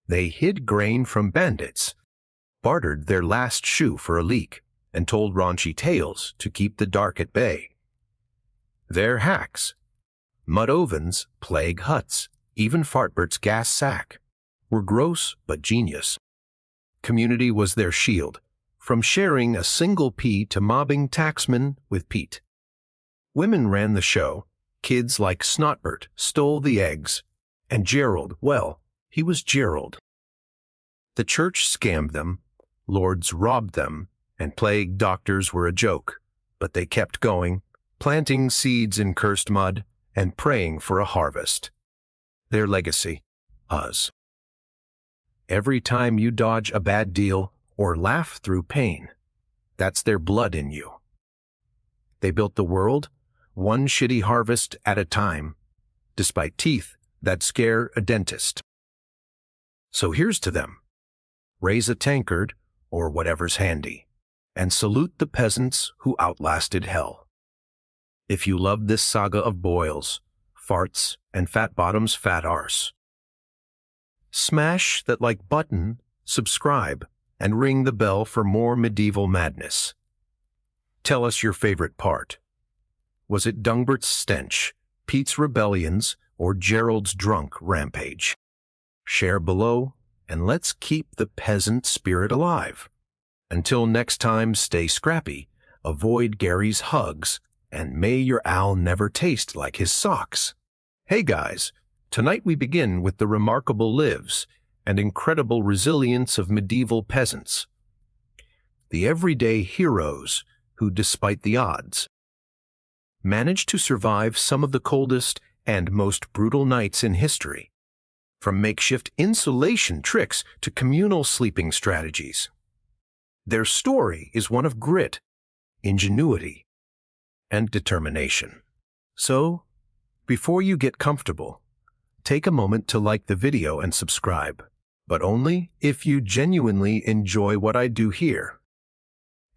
They hid grain from bandits, bartered their last shoe for a leak, and told raunchy tales to keep the dark at bay. Their hacks, mud ovens, plague huts, even Fartbert's gas sack, were gross but genius. Community was their shield, from sharing a single pea to mobbing taxmen with Pete. Women ran the show, kids like Snotbert stole the eggs, and Gerald, well, he was Gerald. The church scammed them, lords robbed them, and plague doctors were a joke, but they kept going, planting seeds in cursed mud and praying for a harvest. Their legacy, us. Every time you dodge a bad deal or laugh through pain, that's their blood in you. They built the world, one shitty harvest at a time, despite teeth that scare a dentist. So here's to them. Raise a tankard, or whatever's handy, and salute the peasants who outlasted hell. If you love this saga of boils, farts, and Fatbottom's fat arse, smash that like button subscribe, and ring the bell for more medieval madness. Tell us your favorite part. Was it Dungbert's stench, Pete's rebellions, or Gerald's drunk rampage? Share below, and let's keep the peasant spirit alive. Until next time, stay scrappy, avoid Gary's hugs, and may your owl never taste like his socks. Hey guys, tonight we begin with the remarkable lives and incredible resilience of medieval peasants. The everyday heroes who, despite the odds, managed to survive some of the coldest and most brutal nights in history, from makeshift insulation tricks to communal sleeping strategies. Their story is one of grit, ingenuity, and determination. So, before you get comfortable, take a moment to like the video and subscribe, but only if you genuinely enjoy what I do here.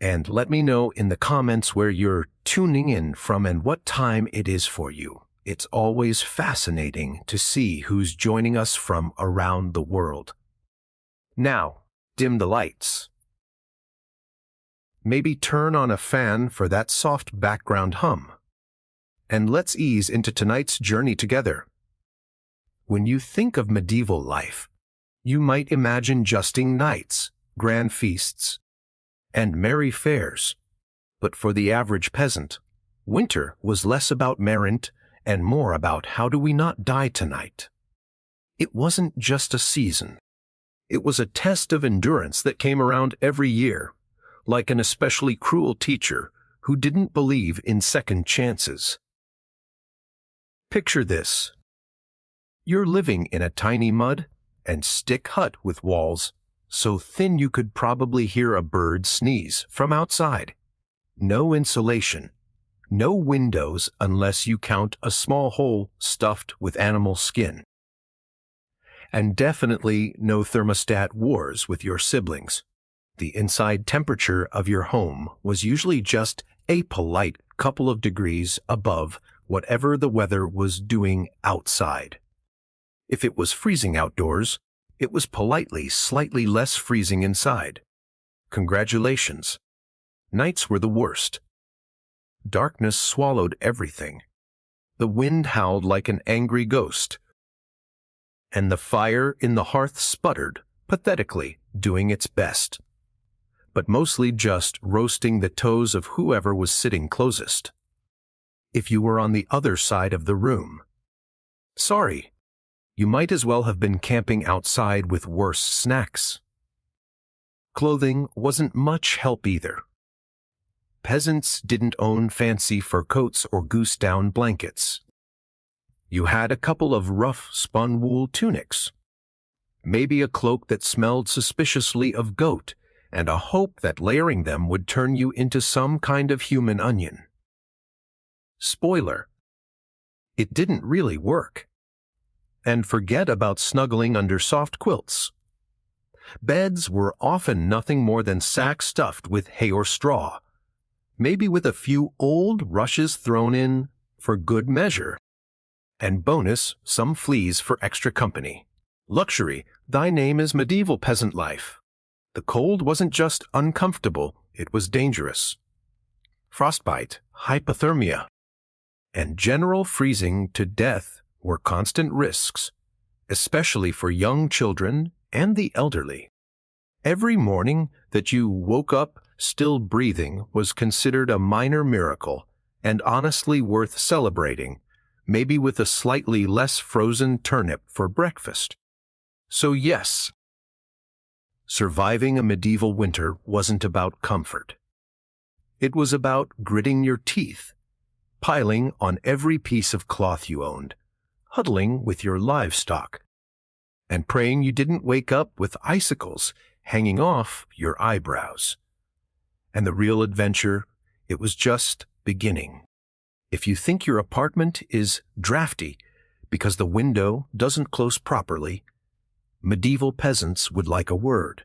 And let me know in the comments where you're tuning in from and what time it is for you. It's always fascinating to see who's joining us from around the world. Now, dim the lights. Maybe turn on a fan for that soft background hum. And let's ease into tonight's journey together. When you think of medieval life, you might imagine justing knights, grand feasts, and merry fairs. But for the average peasant, winter was less about merriment and more about how do we not die tonight. It wasn't just a season. It was a test of endurance that came around every year, like an especially cruel teacher who didn't believe in second chances. Picture this. You're living in a tiny mud and stick hut with walls so thin you could probably hear a bird sneeze from outside. No insulation, no windows unless you count a small hole stuffed with animal skin. And definitely no thermostat wars with your siblings. The inside temperature of your home was usually just a polite couple of degrees above whatever the weather was doing outside. If it was freezing outdoors, it was politely slightly less freezing inside. Congratulations. Nights were the worst. Darkness swallowed everything. The wind howled like an angry ghost. And the fire in the hearth sputtered, pathetically, doing its best. But mostly just roasting the toes of whoever was sitting closest. If you were on the other side of the room, sorry, you might as well have been camping outside with worse snacks. Clothing wasn't much help either. Peasants didn't own fancy fur coats or goose-down blankets. You had a couple of rough spun wool tunics, maybe a cloak that smelled suspiciously of goat, and a hope that layering them would turn you into some kind of human onion. Spoiler: it didn't really work. And forget about snuggling under soft quilts. Beds were often nothing more than sacks stuffed with hay or straw, maybe with a few old rushes thrown in for good measure, and bonus, some fleas for extra company. Luxury, thy name is medieval peasant life. The cold wasn't just uncomfortable, it was dangerous. Frostbite, hypothermia, and general freezing to death were constant risks, especially for young children and the elderly. Every morning that you woke up still breathing was considered a minor miracle and honestly worth celebrating, maybe with a slightly less frozen turnip for breakfast. So yes, surviving a medieval winter wasn't about comfort. It was about gritting your teeth, piling on every piece of cloth you owned, huddling with your livestock, and praying you didn't wake up with icicles hanging off your eyebrows. And the real adventure, it was just beginning. If you think your apartment is drafty because the window doesn't close properly, medieval peasants would like a word.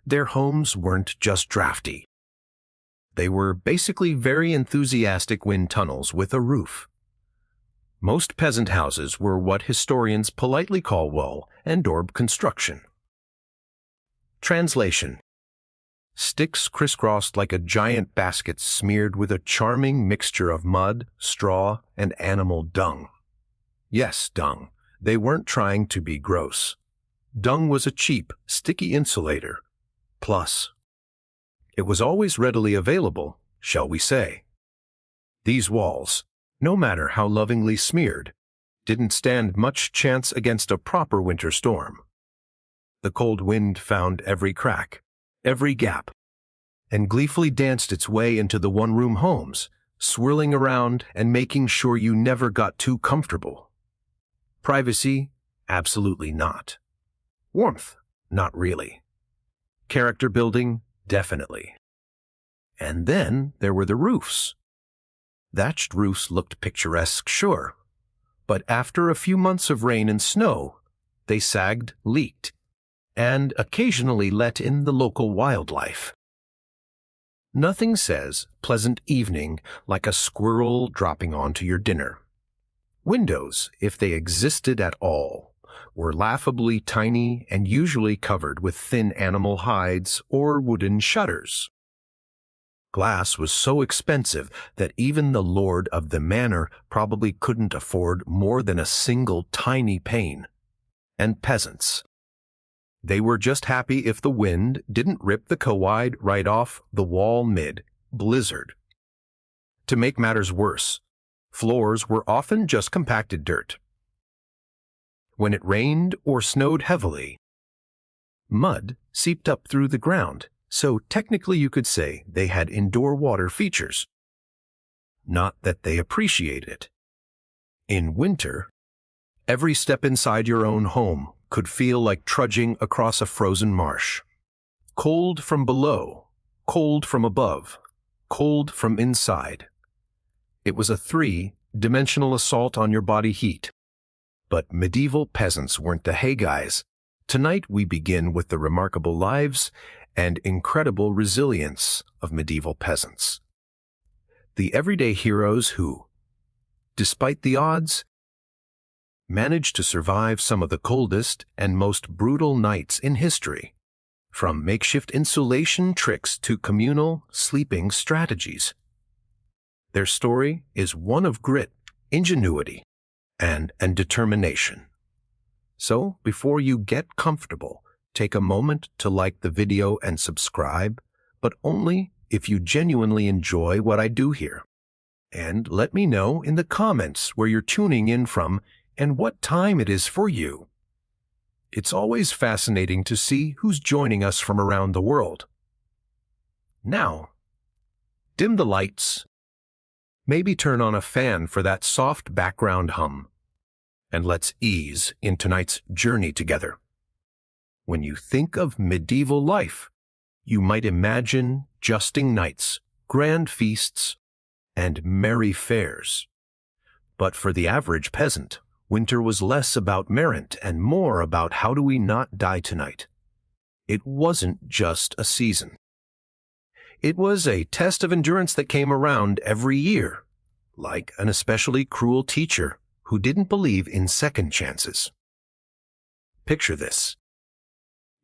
Their homes weren't just drafty. They were basically very enthusiastic wind tunnels with a roof. Most peasant houses were what historians politely call wall and orb construction. Translation: sticks crisscrossed like a giant basket smeared with a charming mixture of mud, straw, and animal dung. Yes, dung. They weren't trying to be gross. Dung was a cheap, sticky insulator. Plus, it was always readily available, shall we say. These walls, no matter how lovingly smeared, didn't stand much chance against a proper winter storm. The cold wind found every crack, every gap, and gleefully danced its way into the one-room homes, swirling around and making sure you never got too comfortable. Privacy? Absolutely not. Warmth? Not really. Character building? Definitely. And then there were the roofs. Thatched roofs looked picturesque, sure, but after a few months of rain and snow, they sagged, leaked, and occasionally let in the local wildlife. Nothing says pleasant evening like a squirrel dropping onto your dinner. Windows, if they existed at all, were laughably tiny and usually covered with thin animal hides or wooden shutters. Glass was so expensive that even the lord of the manor probably couldn't afford more than a single tiny pane. And peasants. They were just happy if the wind didn't rip the kowide right off the wall mid-blizzard. To make matters worse, floors were often just compacted dirt. When it rained or snowed heavily, mud seeped up through the ground, so technically you could say they had indoor water features. Not that they appreciate it. In winter, every step inside your own home could feel like trudging across a frozen marsh. Cold from below, cold from above, cold from inside. It was a three-dimensional assault on your body heat. But medieval peasants weren't the hey guys. Tonight we begin with the remarkable lives and incredible resilience of medieval peasants. The everyday heroes who, despite the odds, managed to survive some of the coldest and most brutal nights in history, from makeshift insulation tricks to communal sleeping strategies. Their story is one of grit, ingenuity, and determination. So, before you get comfortable, take a moment to like the video and subscribe, but only if you genuinely enjoy what I do here. And let me know in the comments where you're tuning in from and what time it is for you. It's always fascinating to see who's joining us from around the world. Now, dim the lights. Maybe turn on a fan for that soft background hum. And let's ease in tonight's journey together. When you think of medieval life, you might imagine justing knights, grand feasts, and merry fairs. But for the average peasant, winter was less about merit and more about how do we not die tonight. It wasn't just a season. It was a test of endurance that came around every year, like an especially cruel teacher who didn't believe in second chances. Picture this.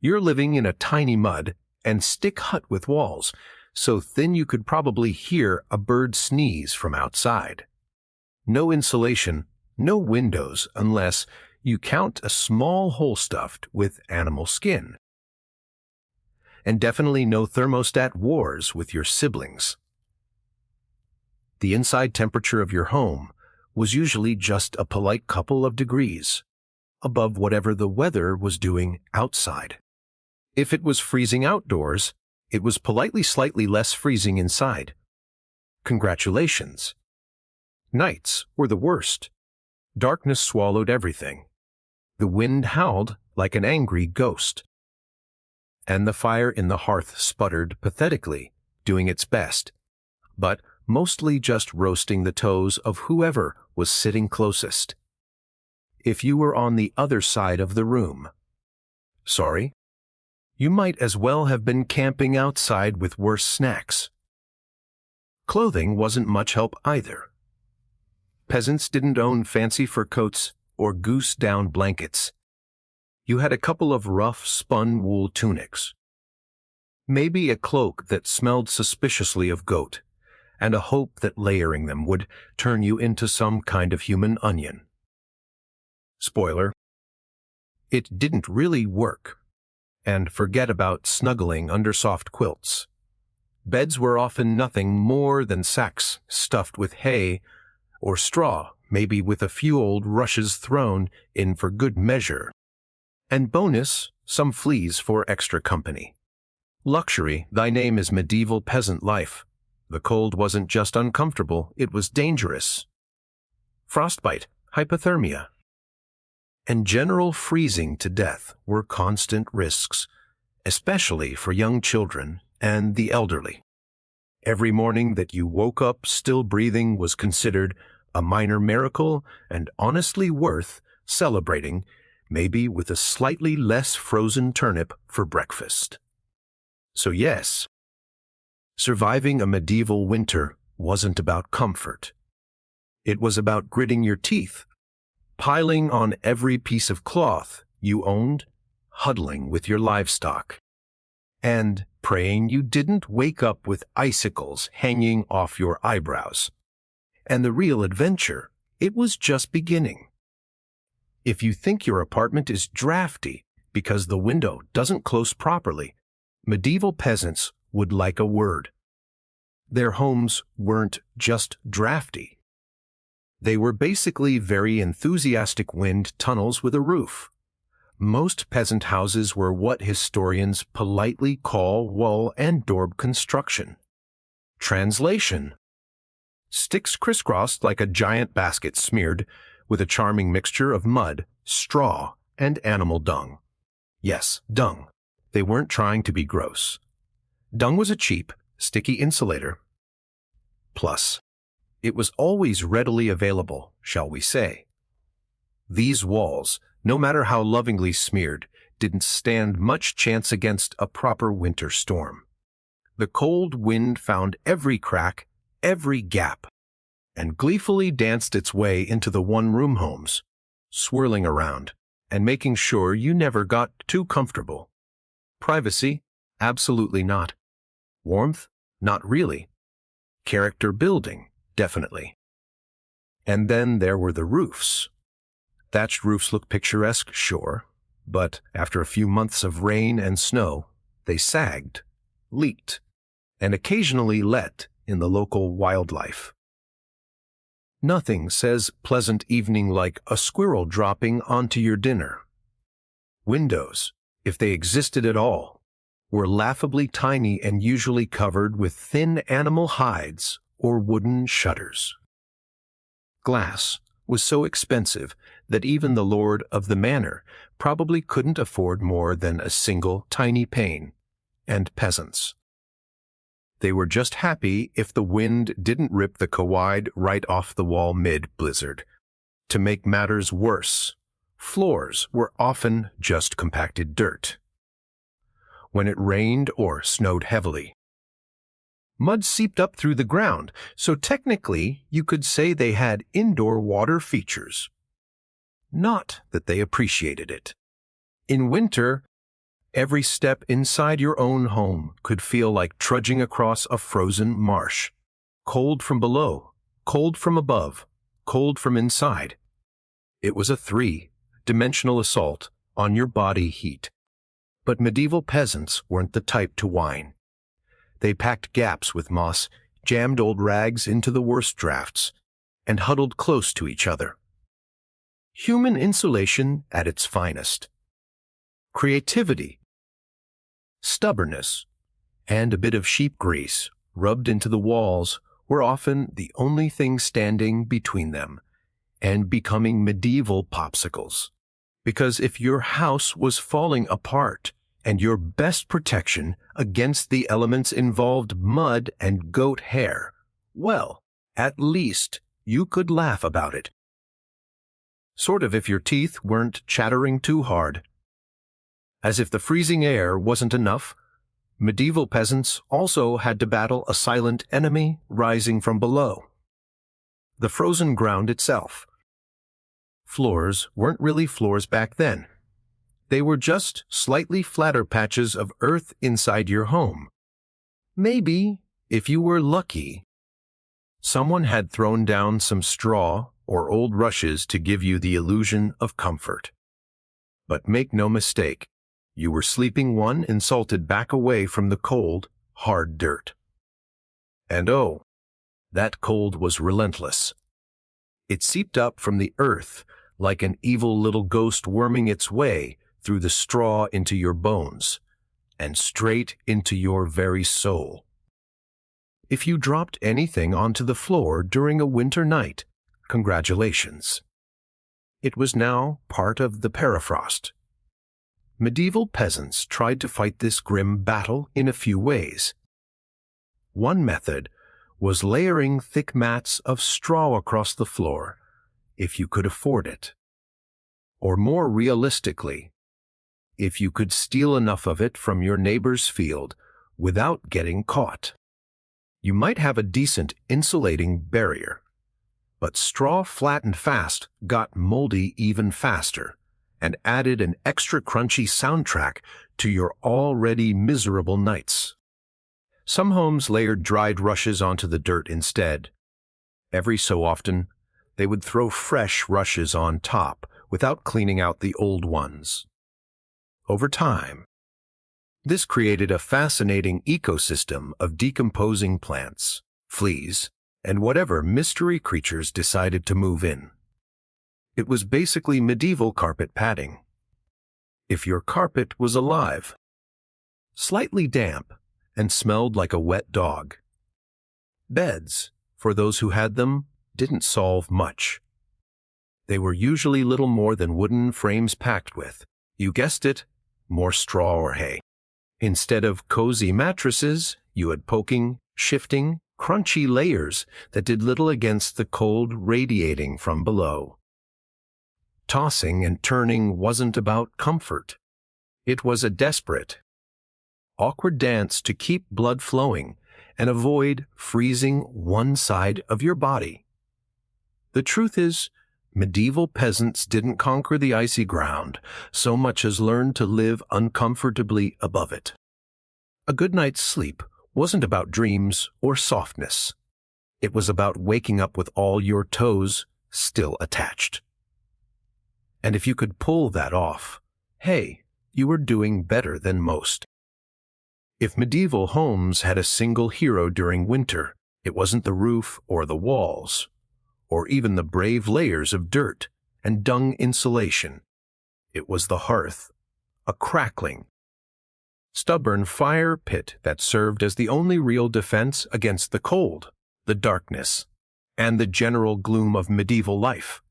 You're living in a tiny mud and stick hut with walls, so thin you could probably hear a bird sneeze from outside. No insulation, no windows unless you count a small hole stuffed with animal skin. And definitely no thermostat wars with your siblings. The inside temperature of your home was usually just a polite couple of degrees above whatever the weather was doing outside. If it was freezing outdoors, it was politely slightly less freezing inside. Congratulations. Nights were the worst. Darkness swallowed everything. The wind howled like an angry ghost. And the fire in the hearth sputtered pathetically, doing its best, but mostly just roasting the toes of whoever was sitting closest. If you were on the other side of the room, sorry, you might as well have been camping outside with worse snacks. Clothing wasn't much help either. Peasants didn't own fancy fur coats or goose-down blankets. You had a couple of rough spun wool tunics, Maybe a cloak that smelled suspiciously of goat, and a hope that layering them would turn you into some kind of human onion. Spoiler: it didn't really work. And forget about snuggling under soft quilts. Beds were often nothing more than sacks stuffed with hay or straw, maybe with a few old rushes thrown in for good measure. And bonus, some fleas for extra company. Luxury, thy name is medieval peasant life. The cold wasn't just uncomfortable, it was dangerous. Frostbite, hypothermia, and general freezing to death were constant risks, especially for young children and the elderly. Every morning that you woke up still breathing was considered a minor miracle and honestly worth celebrating, maybe with a slightly less frozen turnip for breakfast. So yes, surviving a medieval winter wasn't about comfort. It was about gritting your teeth, piling on every piece of cloth you owned, huddling with your livestock, and praying you didn't wake up with icicles hanging off your eyebrows. And the real adventure, it was just beginning. If you think your apartment is drafty because the window doesn't close properly, medieval peasants would like a word. Their homes weren't just drafty. They were basically very enthusiastic wind tunnels with a roof. Most peasant houses were what historians politely call wall and daub construction. Translation: sticks crisscrossed like a giant basket smeared with a charming mixture of mud, straw, and animal dung. Yes, dung. They weren't trying to be gross. Dung was a cheap, sticky insulator. Plus, it was always readily available, shall we say. These walls, no matter how lovingly smeared, didn't stand much chance against a proper winter storm. The cold wind found every crack, every gap, and gleefully danced its way into the one-room homes, swirling around and making sure you never got too comfortable. Privacy? Absolutely not. Warmth? Not really. Character building? Definitely. And then there were the roofs. Thatched roofs look picturesque, sure, but after a few months of rain and snow, they sagged, leaked, and occasionally let in the local wildlife. Nothing says pleasant evening like a squirrel dropping onto your dinner. Windows, if they existed at all, were laughably tiny and usually covered with thin animal hides or wooden shutters. Glass was so expensive that even the lord of the manor probably couldn't afford more than a single tiny pane, and peasants. They were just happy if the wind didn't rip the kawhide right off the wall mid-blizzard. To make matters worse, floors were often just compacted dirt. When it rained or snowed heavily, mud seeped up through the ground, so technically you could say they had indoor water features. Not that they appreciated it. In winter, every step inside your own home could feel like trudging across a frozen marsh. Cold from below, cold from above, cold from inside. It was a three-dimensional assault on your body heat. But medieval peasants weren't the type to whine. They packed gaps with moss, jammed old rags into the worst drafts, and huddled close to each other. Human insulation at its finest. Creativity, stubbornness, and a bit of sheep grease rubbed into the walls were often the only thing standing between them and becoming medieval popsicles. Because if your house was falling apart and your best protection against the elements involved mud and goat hair, well, at least you could laugh about it. Sort of if your teeth weren't chattering too hard. As if the freezing air wasn't enough, medieval peasants also had to battle a silent enemy rising from below. The frozen ground itself. Floors weren't really floors back then. They were just slightly flatter patches of earth inside your home. Maybe, if you were lucky, someone had thrown down some straw or old rushes to give you the illusion of comfort. But make no mistake, you were sleeping one insulted back away from the cold, hard dirt. And oh, that cold was relentless. It seeped up from the earth like an evil little ghost worming its way through the straw into your bones, and straight into your very soul. If you dropped anything onto the floor during a winter night, congratulations. It was now part of the permafrost. Medieval peasants tried to fight this grim battle in a few ways. One method was layering thick mats of straw across the floor, if you could afford it. Or more realistically, if you could steal enough of it from your neighbor's field without getting caught. You might have a decent insulating barrier, but straw flattened fast got moldy even faster and added an extra crunchy soundtrack to your already miserable nights. Some homes layered dried rushes onto the dirt instead. Every so often, they would throw fresh rushes on top without cleaning out the old ones. Over time, this created a fascinating ecosystem of decomposing plants, fleas, and whatever mystery creatures decided to move in. It was basically medieval carpet padding. If your carpet was alive, slightly damp, and smelled like a wet dog. Beds, for those who had them, didn't solve much. They were usually little more than wooden frames packed with, you guessed it, more straw or hay. Instead of cozy mattresses, you had poking, shifting, crunchy layers that did little against the cold radiating from below. Tossing and turning wasn't about comfort. It was a desperate, awkward dance to keep blood flowing and avoid freezing one side of your body. The truth is, medieval peasants didn't conquer the icy ground so much as learned to live uncomfortably above it. A good night's sleep wasn't about dreams or softness. It was about waking up with all your toes still attached. And if you could pull that off, hey, you were doing better than most. If medieval homes had a single hero during winter, it wasn't the roof or the walls, or even the brave layers of dirt and dung insulation. It was the hearth, a crackling, stubborn fire pit that served as the only real defense against the cold, the darkness, and the general gloom of medieval life.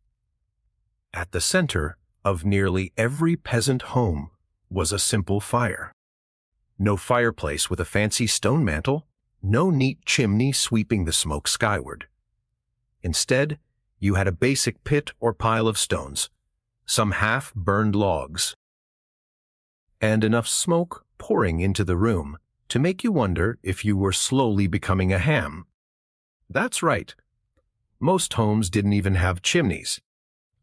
At the center of nearly every peasant home was a simple fire. No fireplace with a fancy stone mantel, no neat chimney sweeping the smoke skyward. Instead, you had a basic pit or pile of stones, some half-burned logs, and enough smoke pouring into the room to make you wonder if you were slowly becoming a ham. That's right. Most homes didn't even have chimneys.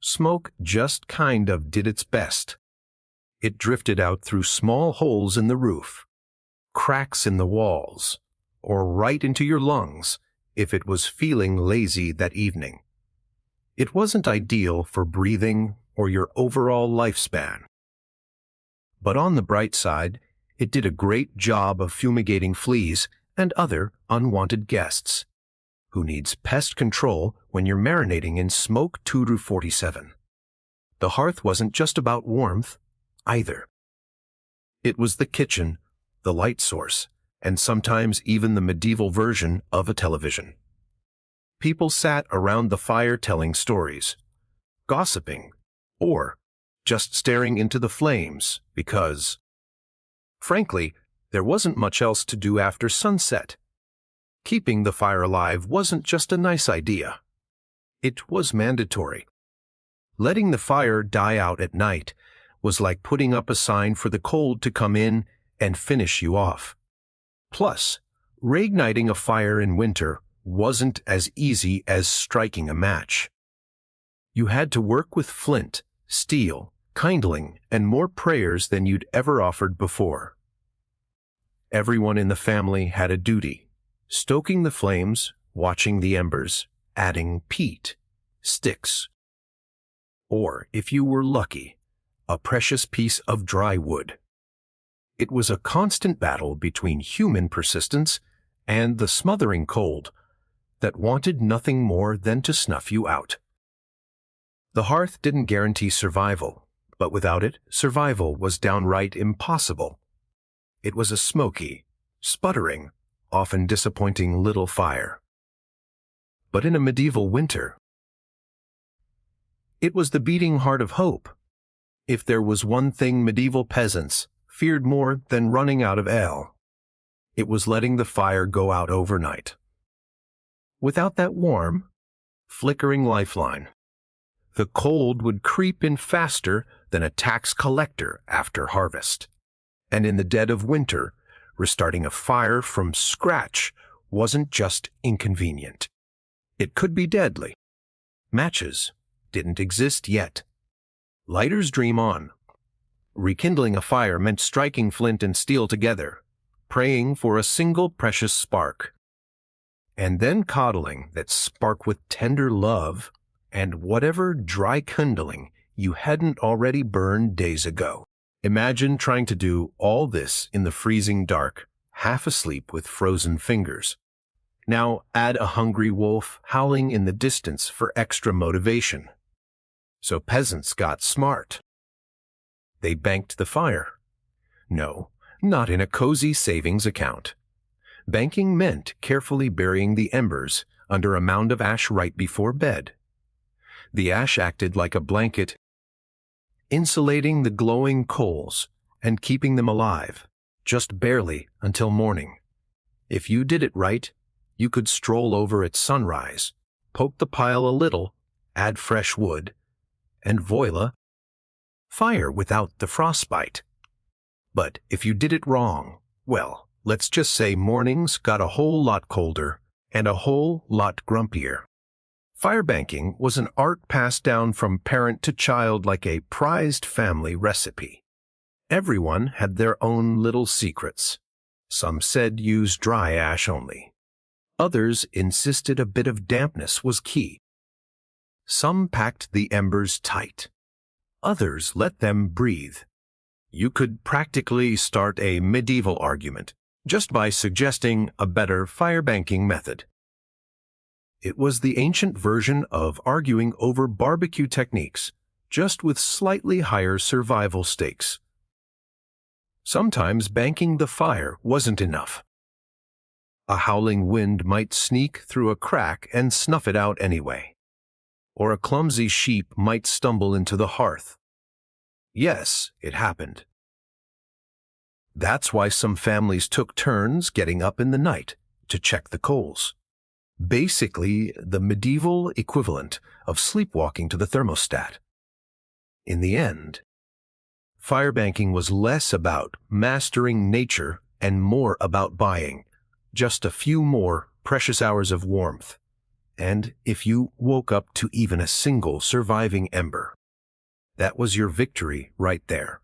Smoke just kind of did its best. It drifted out through small holes in the roof, cracks in the walls, or right into your lungs if it was feeling lazy that evening. It wasn't ideal for breathing or your overall lifespan. But on the bright side, it did a great job of fumigating fleas and other unwanted guests. Who needs pest control when you're marinating in smoke 2-47? The hearth wasn't just about warmth, either. It was the kitchen, the light source, and sometimes even the medieval version of a television. People sat around the fire telling stories, gossiping, or just staring into the flames because, frankly, there wasn't much else to do after sunset. Keeping the fire alive wasn't just a nice idea. It was mandatory. Letting the fire die out at night was like putting up a sign for the cold to come in and finish you off. Plus, reigniting a fire in winter wasn't as easy as striking a match. You had to work with flint, steel, kindling, and more prayers than you'd ever offered before. Everyone in the family had a duty: stoking the flames, watching the embers, adding peat, sticks, or, if you were lucky, a precious piece of dry wood. It was a constant battle between human persistence and the smothering cold that wanted nothing more than to snuff you out. The hearth didn't guarantee survival, but without it, survival was downright impossible. It was a smoky, sputtering, often disappointing little fire. But in a medieval winter, it was the beating heart of hope. If there was one thing medieval peasants feared more than running out of ale, it was letting the fire go out overnight. Without that warm, flickering lifeline, the cold would creep in faster than a tax collector after harvest. And in the dead of winter, restarting a fire from scratch wasn't just inconvenient. It could be deadly. Matches didn't exist yet. Lighters dream on. Rekindling a fire meant striking flint and steel together, praying for a single precious spark, and then coddling that spark with tender love and whatever dry kindling you hadn't already burned days ago. Imagine trying to do all this in the freezing dark, half asleep with frozen fingers. Now add a hungry wolf howling in the distance for extra motivation. So peasants got smart. They banked the fire. No, not in a cozy savings account. Banking meant carefully burying the embers under a mound of ash right before bed. The ash acted like a blanket, insulating the glowing coals and keeping them alive, just barely until morning. If you did it right, you could stroll over at sunrise, poke the pile a little, add fresh wood, and voila, fire without the frostbite. But if you did it wrong, well, let's just say mornings got a whole lot colder and a whole lot grumpier. Firebanking was an art passed down from parent to child like a prized family recipe. Everyone had their own little secrets. Some said use dry ash only. Others insisted a bit of dampness was key. Some packed the embers tight. Others let them breathe. You could practically start a medieval argument just by suggesting a better firebanking method. It was the ancient version of arguing over barbecue techniques, just with slightly higher survival stakes. Sometimes banking the fire wasn't enough. A howling wind might sneak through a crack and snuff it out anyway. Or a clumsy sheep might stumble into the hearth. Yes, it happened. That's why some families took turns getting up in the night to check the coals. Basically, the medieval equivalent of sleepwalking to the thermostat. In the end, firebanking was less about mastering nature and more about buying just a few more precious hours of warmth. And if you woke up to even a single surviving ember, that was your victory right there.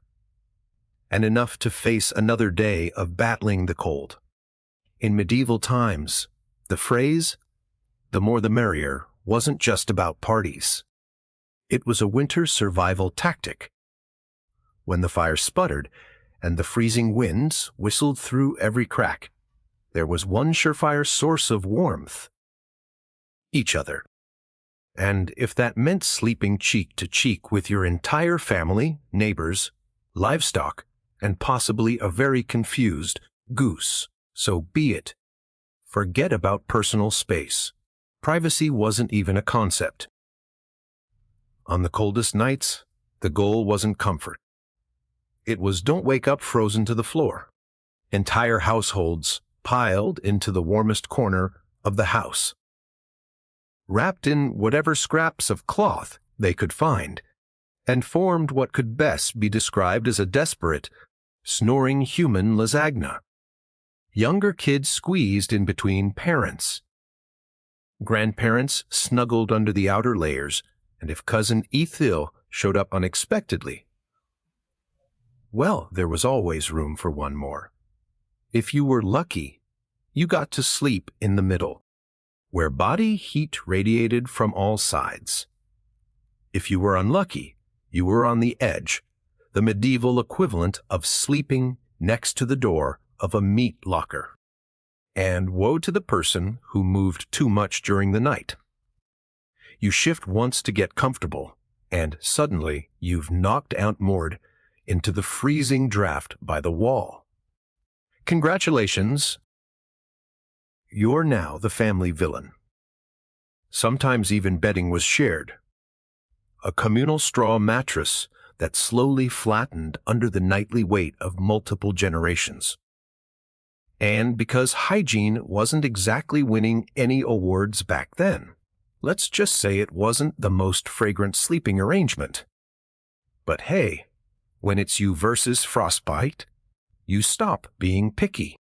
And enough to face another day of battling the cold. In medieval times, the phrase, "the more the merrier," wasn't just about parties. It was a winter survival tactic. When the fire sputtered and the freezing winds whistled through every crack, there was one surefire source of warmth: each other. And if that meant sleeping cheek to cheek with your entire family, neighbors, livestock, and possibly a very confused goose, so be it. Forget about personal space. Privacy wasn't even a concept. On the coldest nights, the goal wasn't comfort. It was don't wake up frozen to the floor. Entire households piled into the warmest corner of the house, wrapped in whatever scraps of cloth they could find, and formed what could best be described as a desperate, snoring human lasagna. Younger kids squeezed in between parents. Grandparents snuggled under the outer layers, and if cousin Ethel showed up unexpectedly, well, there was always room for one more. If you were lucky, you got to sleep in the middle, where body heat radiated from all sides. If you were unlucky, you were on the edge, the medieval equivalent of sleeping next to the door of a meat locker. And woe to the person who moved too much during the night. You shift once to get comfortable, and suddenly you've knocked Aunt Maud into the freezing draft by the wall. Congratulations! You're now the family villain. Sometimes even bedding was shared. A communal straw mattress that slowly flattened under the nightly weight of multiple generations. And because hygiene wasn't exactly winning any awards back then, let's just say it wasn't the most fragrant sleeping arrangement. But hey, when it's you versus frostbite, you stop being picky.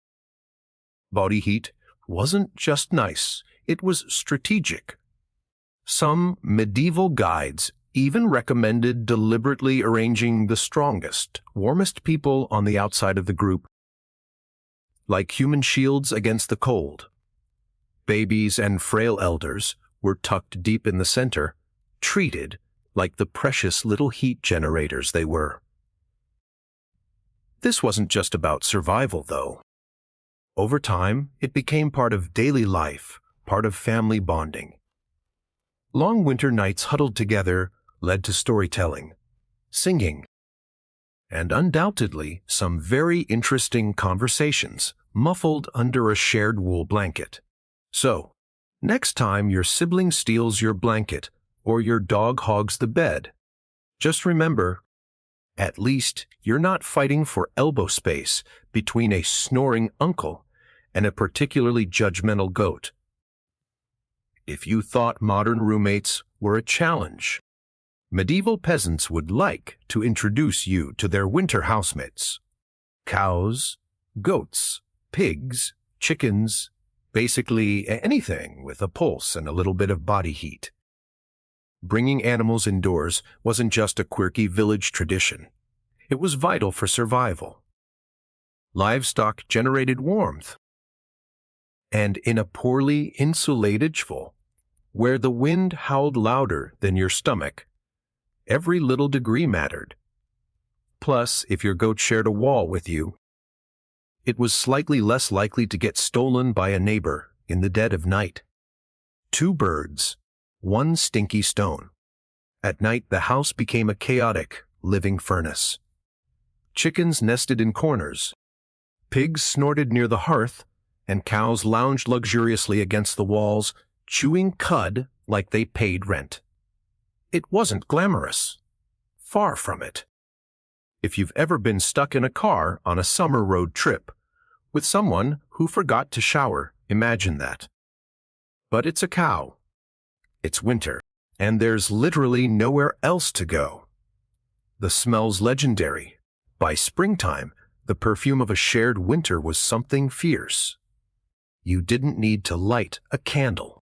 Body heat wasn't just nice, it was strategic. Some medieval guides even recommended deliberately arranging the strongest, warmest people on the outside of the group, like human shields against the cold. Babies and frail elders were tucked deep in the center, treated like the precious little heat generators they were. This wasn't just about survival, though. Over time, it became part of daily life, part of family bonding. Long winter nights huddled together led to storytelling, singing, and undoubtedly some very interesting conversations muffled under a shared wool blanket. So, next time your sibling steals your blanket or your dog hogs the bed, just remember, at least you're not fighting for elbow space between a snoring uncle and a particularly judgmental goat. If you thought modern roommates were a challenge, medieval peasants would like to introduce you to their winter housemates. Cows, goats, pigs, chickens, basically anything with a pulse and a little bit of body heat. Bringing animals indoors wasn't just a quirky village tradition. It was vital for survival. Livestock generated warmth. And in a poorly insulated chvul, where the wind howled louder than your stomach, every little degree mattered. Plus, if your goat shared a wall with you, it was slightly less likely to get stolen by a neighbor in the dead of night. 2 birds, 1 stinky stone. At night, the house became a chaotic, living furnace. Chickens nested in corners, pigs snorted near the hearth, and cows lounged luxuriously against the walls, chewing cud like they paid rent. It wasn't glamorous. Far from it. If you've ever been stuck in a car on a summer road trip with someone who forgot to shower, imagine that. But it's a cow. It's winter, and there's literally nowhere else to go. The smell's legendary. By springtime, the perfume of a shared winter was something fierce. You didn't need to light a candle.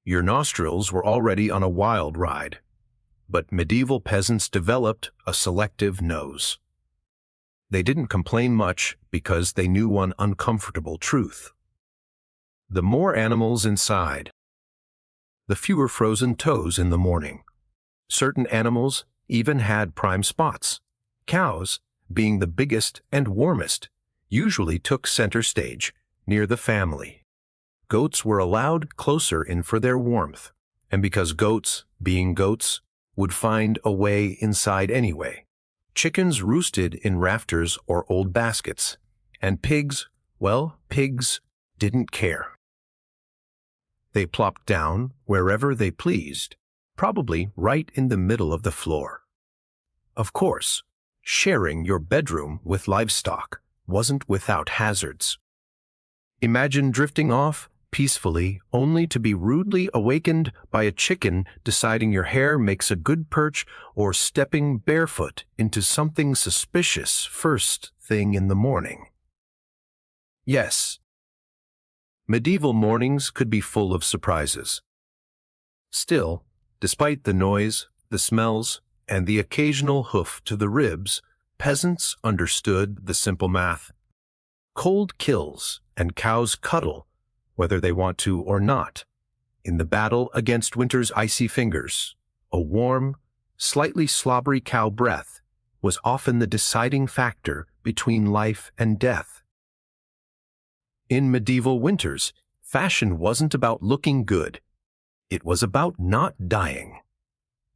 Your nostrils were already on a wild ride. But medieval peasants developed a selective nose. They didn't complain much because they knew one uncomfortable truth. The more animals inside, the fewer frozen toes in the morning. Certain animals even had prime spots. Cows, being the biggest and warmest, usually took center stage, near the family. Goats were allowed closer in for their warmth, and because goats, being goats, would find a way inside anyway. Chickens roosted in rafters or old baskets, and pigs, well, pigs didn't care. They plopped down wherever they pleased, probably right in the middle of the floor. Of course, sharing your bedroom with livestock wasn't without hazards. Imagine drifting off peacefully only to be rudely awakened by a chicken deciding your hair makes a good perch or stepping barefoot into something suspicious first thing in the morning. Yes, medieval mornings could be full of surprises. Still, despite the noise, the smells, and the occasional hoof to the ribs, Peasants understood the simple math. Cold kills and cows cuddle, whether they want to or not. In the battle against winter's icy fingers, a warm, slightly slobbery cow breath was often the deciding factor between life and death. In medieval winters, fashion wasn't about looking good. It was about not dying.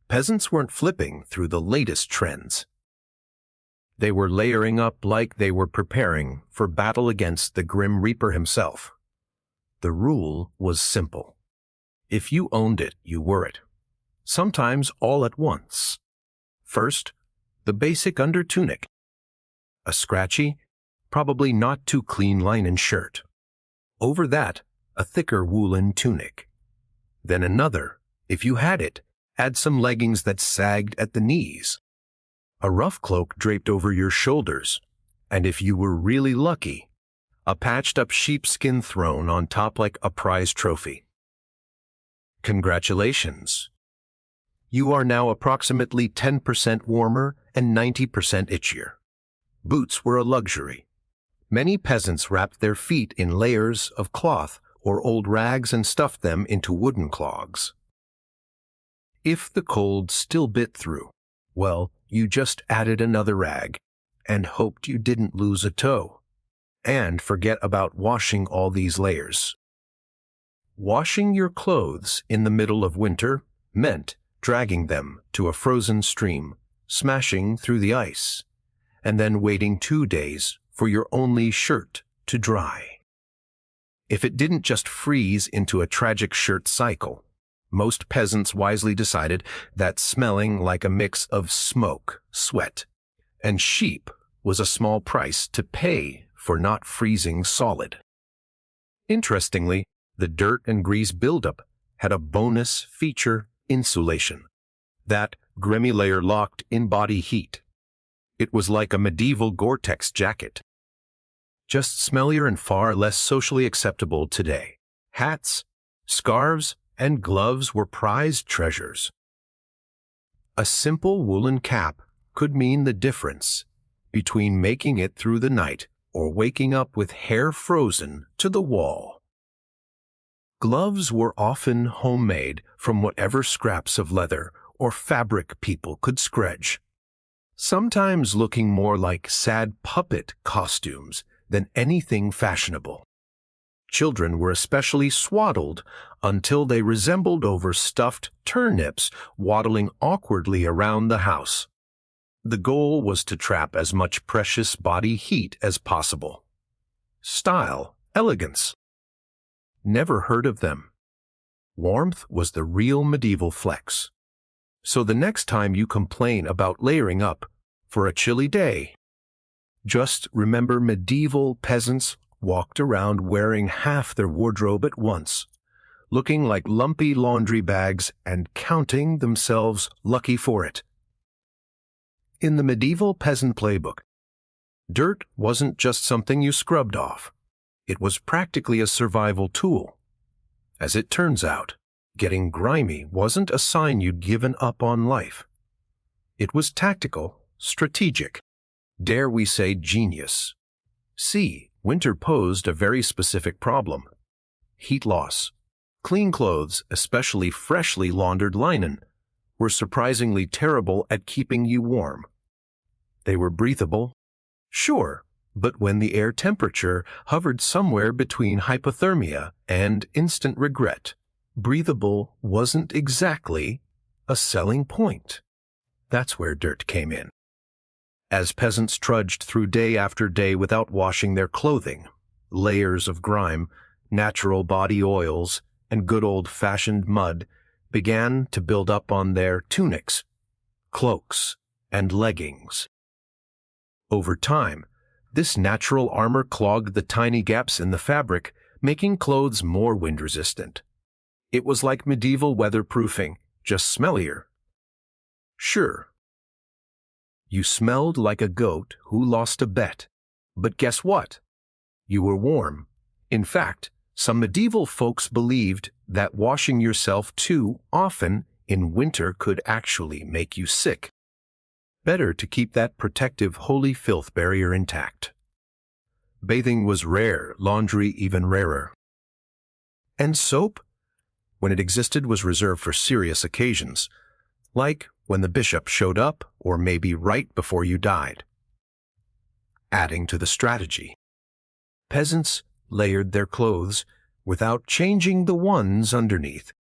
Peasants weren't flipping through the latest trends. They were layering up like they were preparing for battle against the Grim Reaper himself. The rule was simple. If you owned it, you wore it. Sometimes all at once. First, the basic undertunic. A scratchy, probably not too clean linen shirt. Over that, a thicker woolen tunic. Then another, if you had it, add some leggings that sagged at the knees. A rough cloak draped over your shoulders, and if you were really lucky, a patched-up sheepskin thrown on top like a prize trophy. Congratulations! You are now approximately 10% warmer and 90% itchier. Boots were a luxury. Many peasants wrapped their feet in layers of cloth or old rags and stuffed them into wooden clogs. If the cold still bit through, well, you just added another rag and hoped you didn't lose a toe. And forget about washing all these layers. Washing your clothes in the middle of winter meant dragging them to a frozen stream, smashing through the ice, and then waiting 2 days for your only shirt to dry. If it didn't just freeze into a tragic shirt cycle, most peasants wisely decided that smelling like a mix of smoke, sweat, and sheep was a small price to pay for not freezing solid. Interestingly, the dirt and grease buildup had a bonus feature: insulation. That grimy layer locked in body heat. It was like a medieval Gore-Tex jacket. Just smellier and far less socially acceptable today. Hats, scarves, and gloves were prized treasures. A simple woolen cap could mean the difference between making it through the night or waking up with hair frozen to the wall. Gloves were often homemade from whatever scraps of leather or fabric people could scredge, sometimes looking more like sad puppet costumes than anything fashionable. Children were especially swaddled until they resembled overstuffed turnips waddling awkwardly around the house. The goal was to trap as much precious body heat as possible. Style, elegance. Never heard of them. Warmth was the real medieval flex. So the next time you complain about layering up for a chilly day, just remember medieval peasants walked around wearing half their wardrobe at once, looking like lumpy laundry bags and counting themselves lucky for it. In the medieval peasant playbook, dirt wasn't just something you scrubbed off. It was practically a survival tool. As it turns out, getting grimy wasn't a sign you'd given up on life. It was tactical, strategic, dare we say genius. See, winter posed a very specific problem: heat loss. Clean clothes, especially freshly laundered linen, were surprisingly terrible at keeping you warm. They were breathable, sure, but when the air temperature hovered somewhere between hypothermia and instant regret, breathable wasn't exactly a selling point. That's where dirt came in. As peasants trudged through day after day without washing their clothing, layers of grime, natural body oils, and good old-fashioned mud began to build up on their tunics, cloaks, and leggings. Over time, this natural armor clogged the tiny gaps in the fabric, making clothes more wind-resistant. It was like medieval weatherproofing, just smellier. Sure, you smelled like a goat who lost a bet, but guess what? You were warm. In fact, some medieval folks believed that washing yourself too often in winter could actually make you sick. Better to keep that protective holy filth barrier intact. Bathing was rare, laundry even rarer. And soap, when it existed, was reserved for serious occasions, like when the bishop showed up or maybe right before you died. Adding to the strategy, peasants layered their clothes without changing the ones underneath.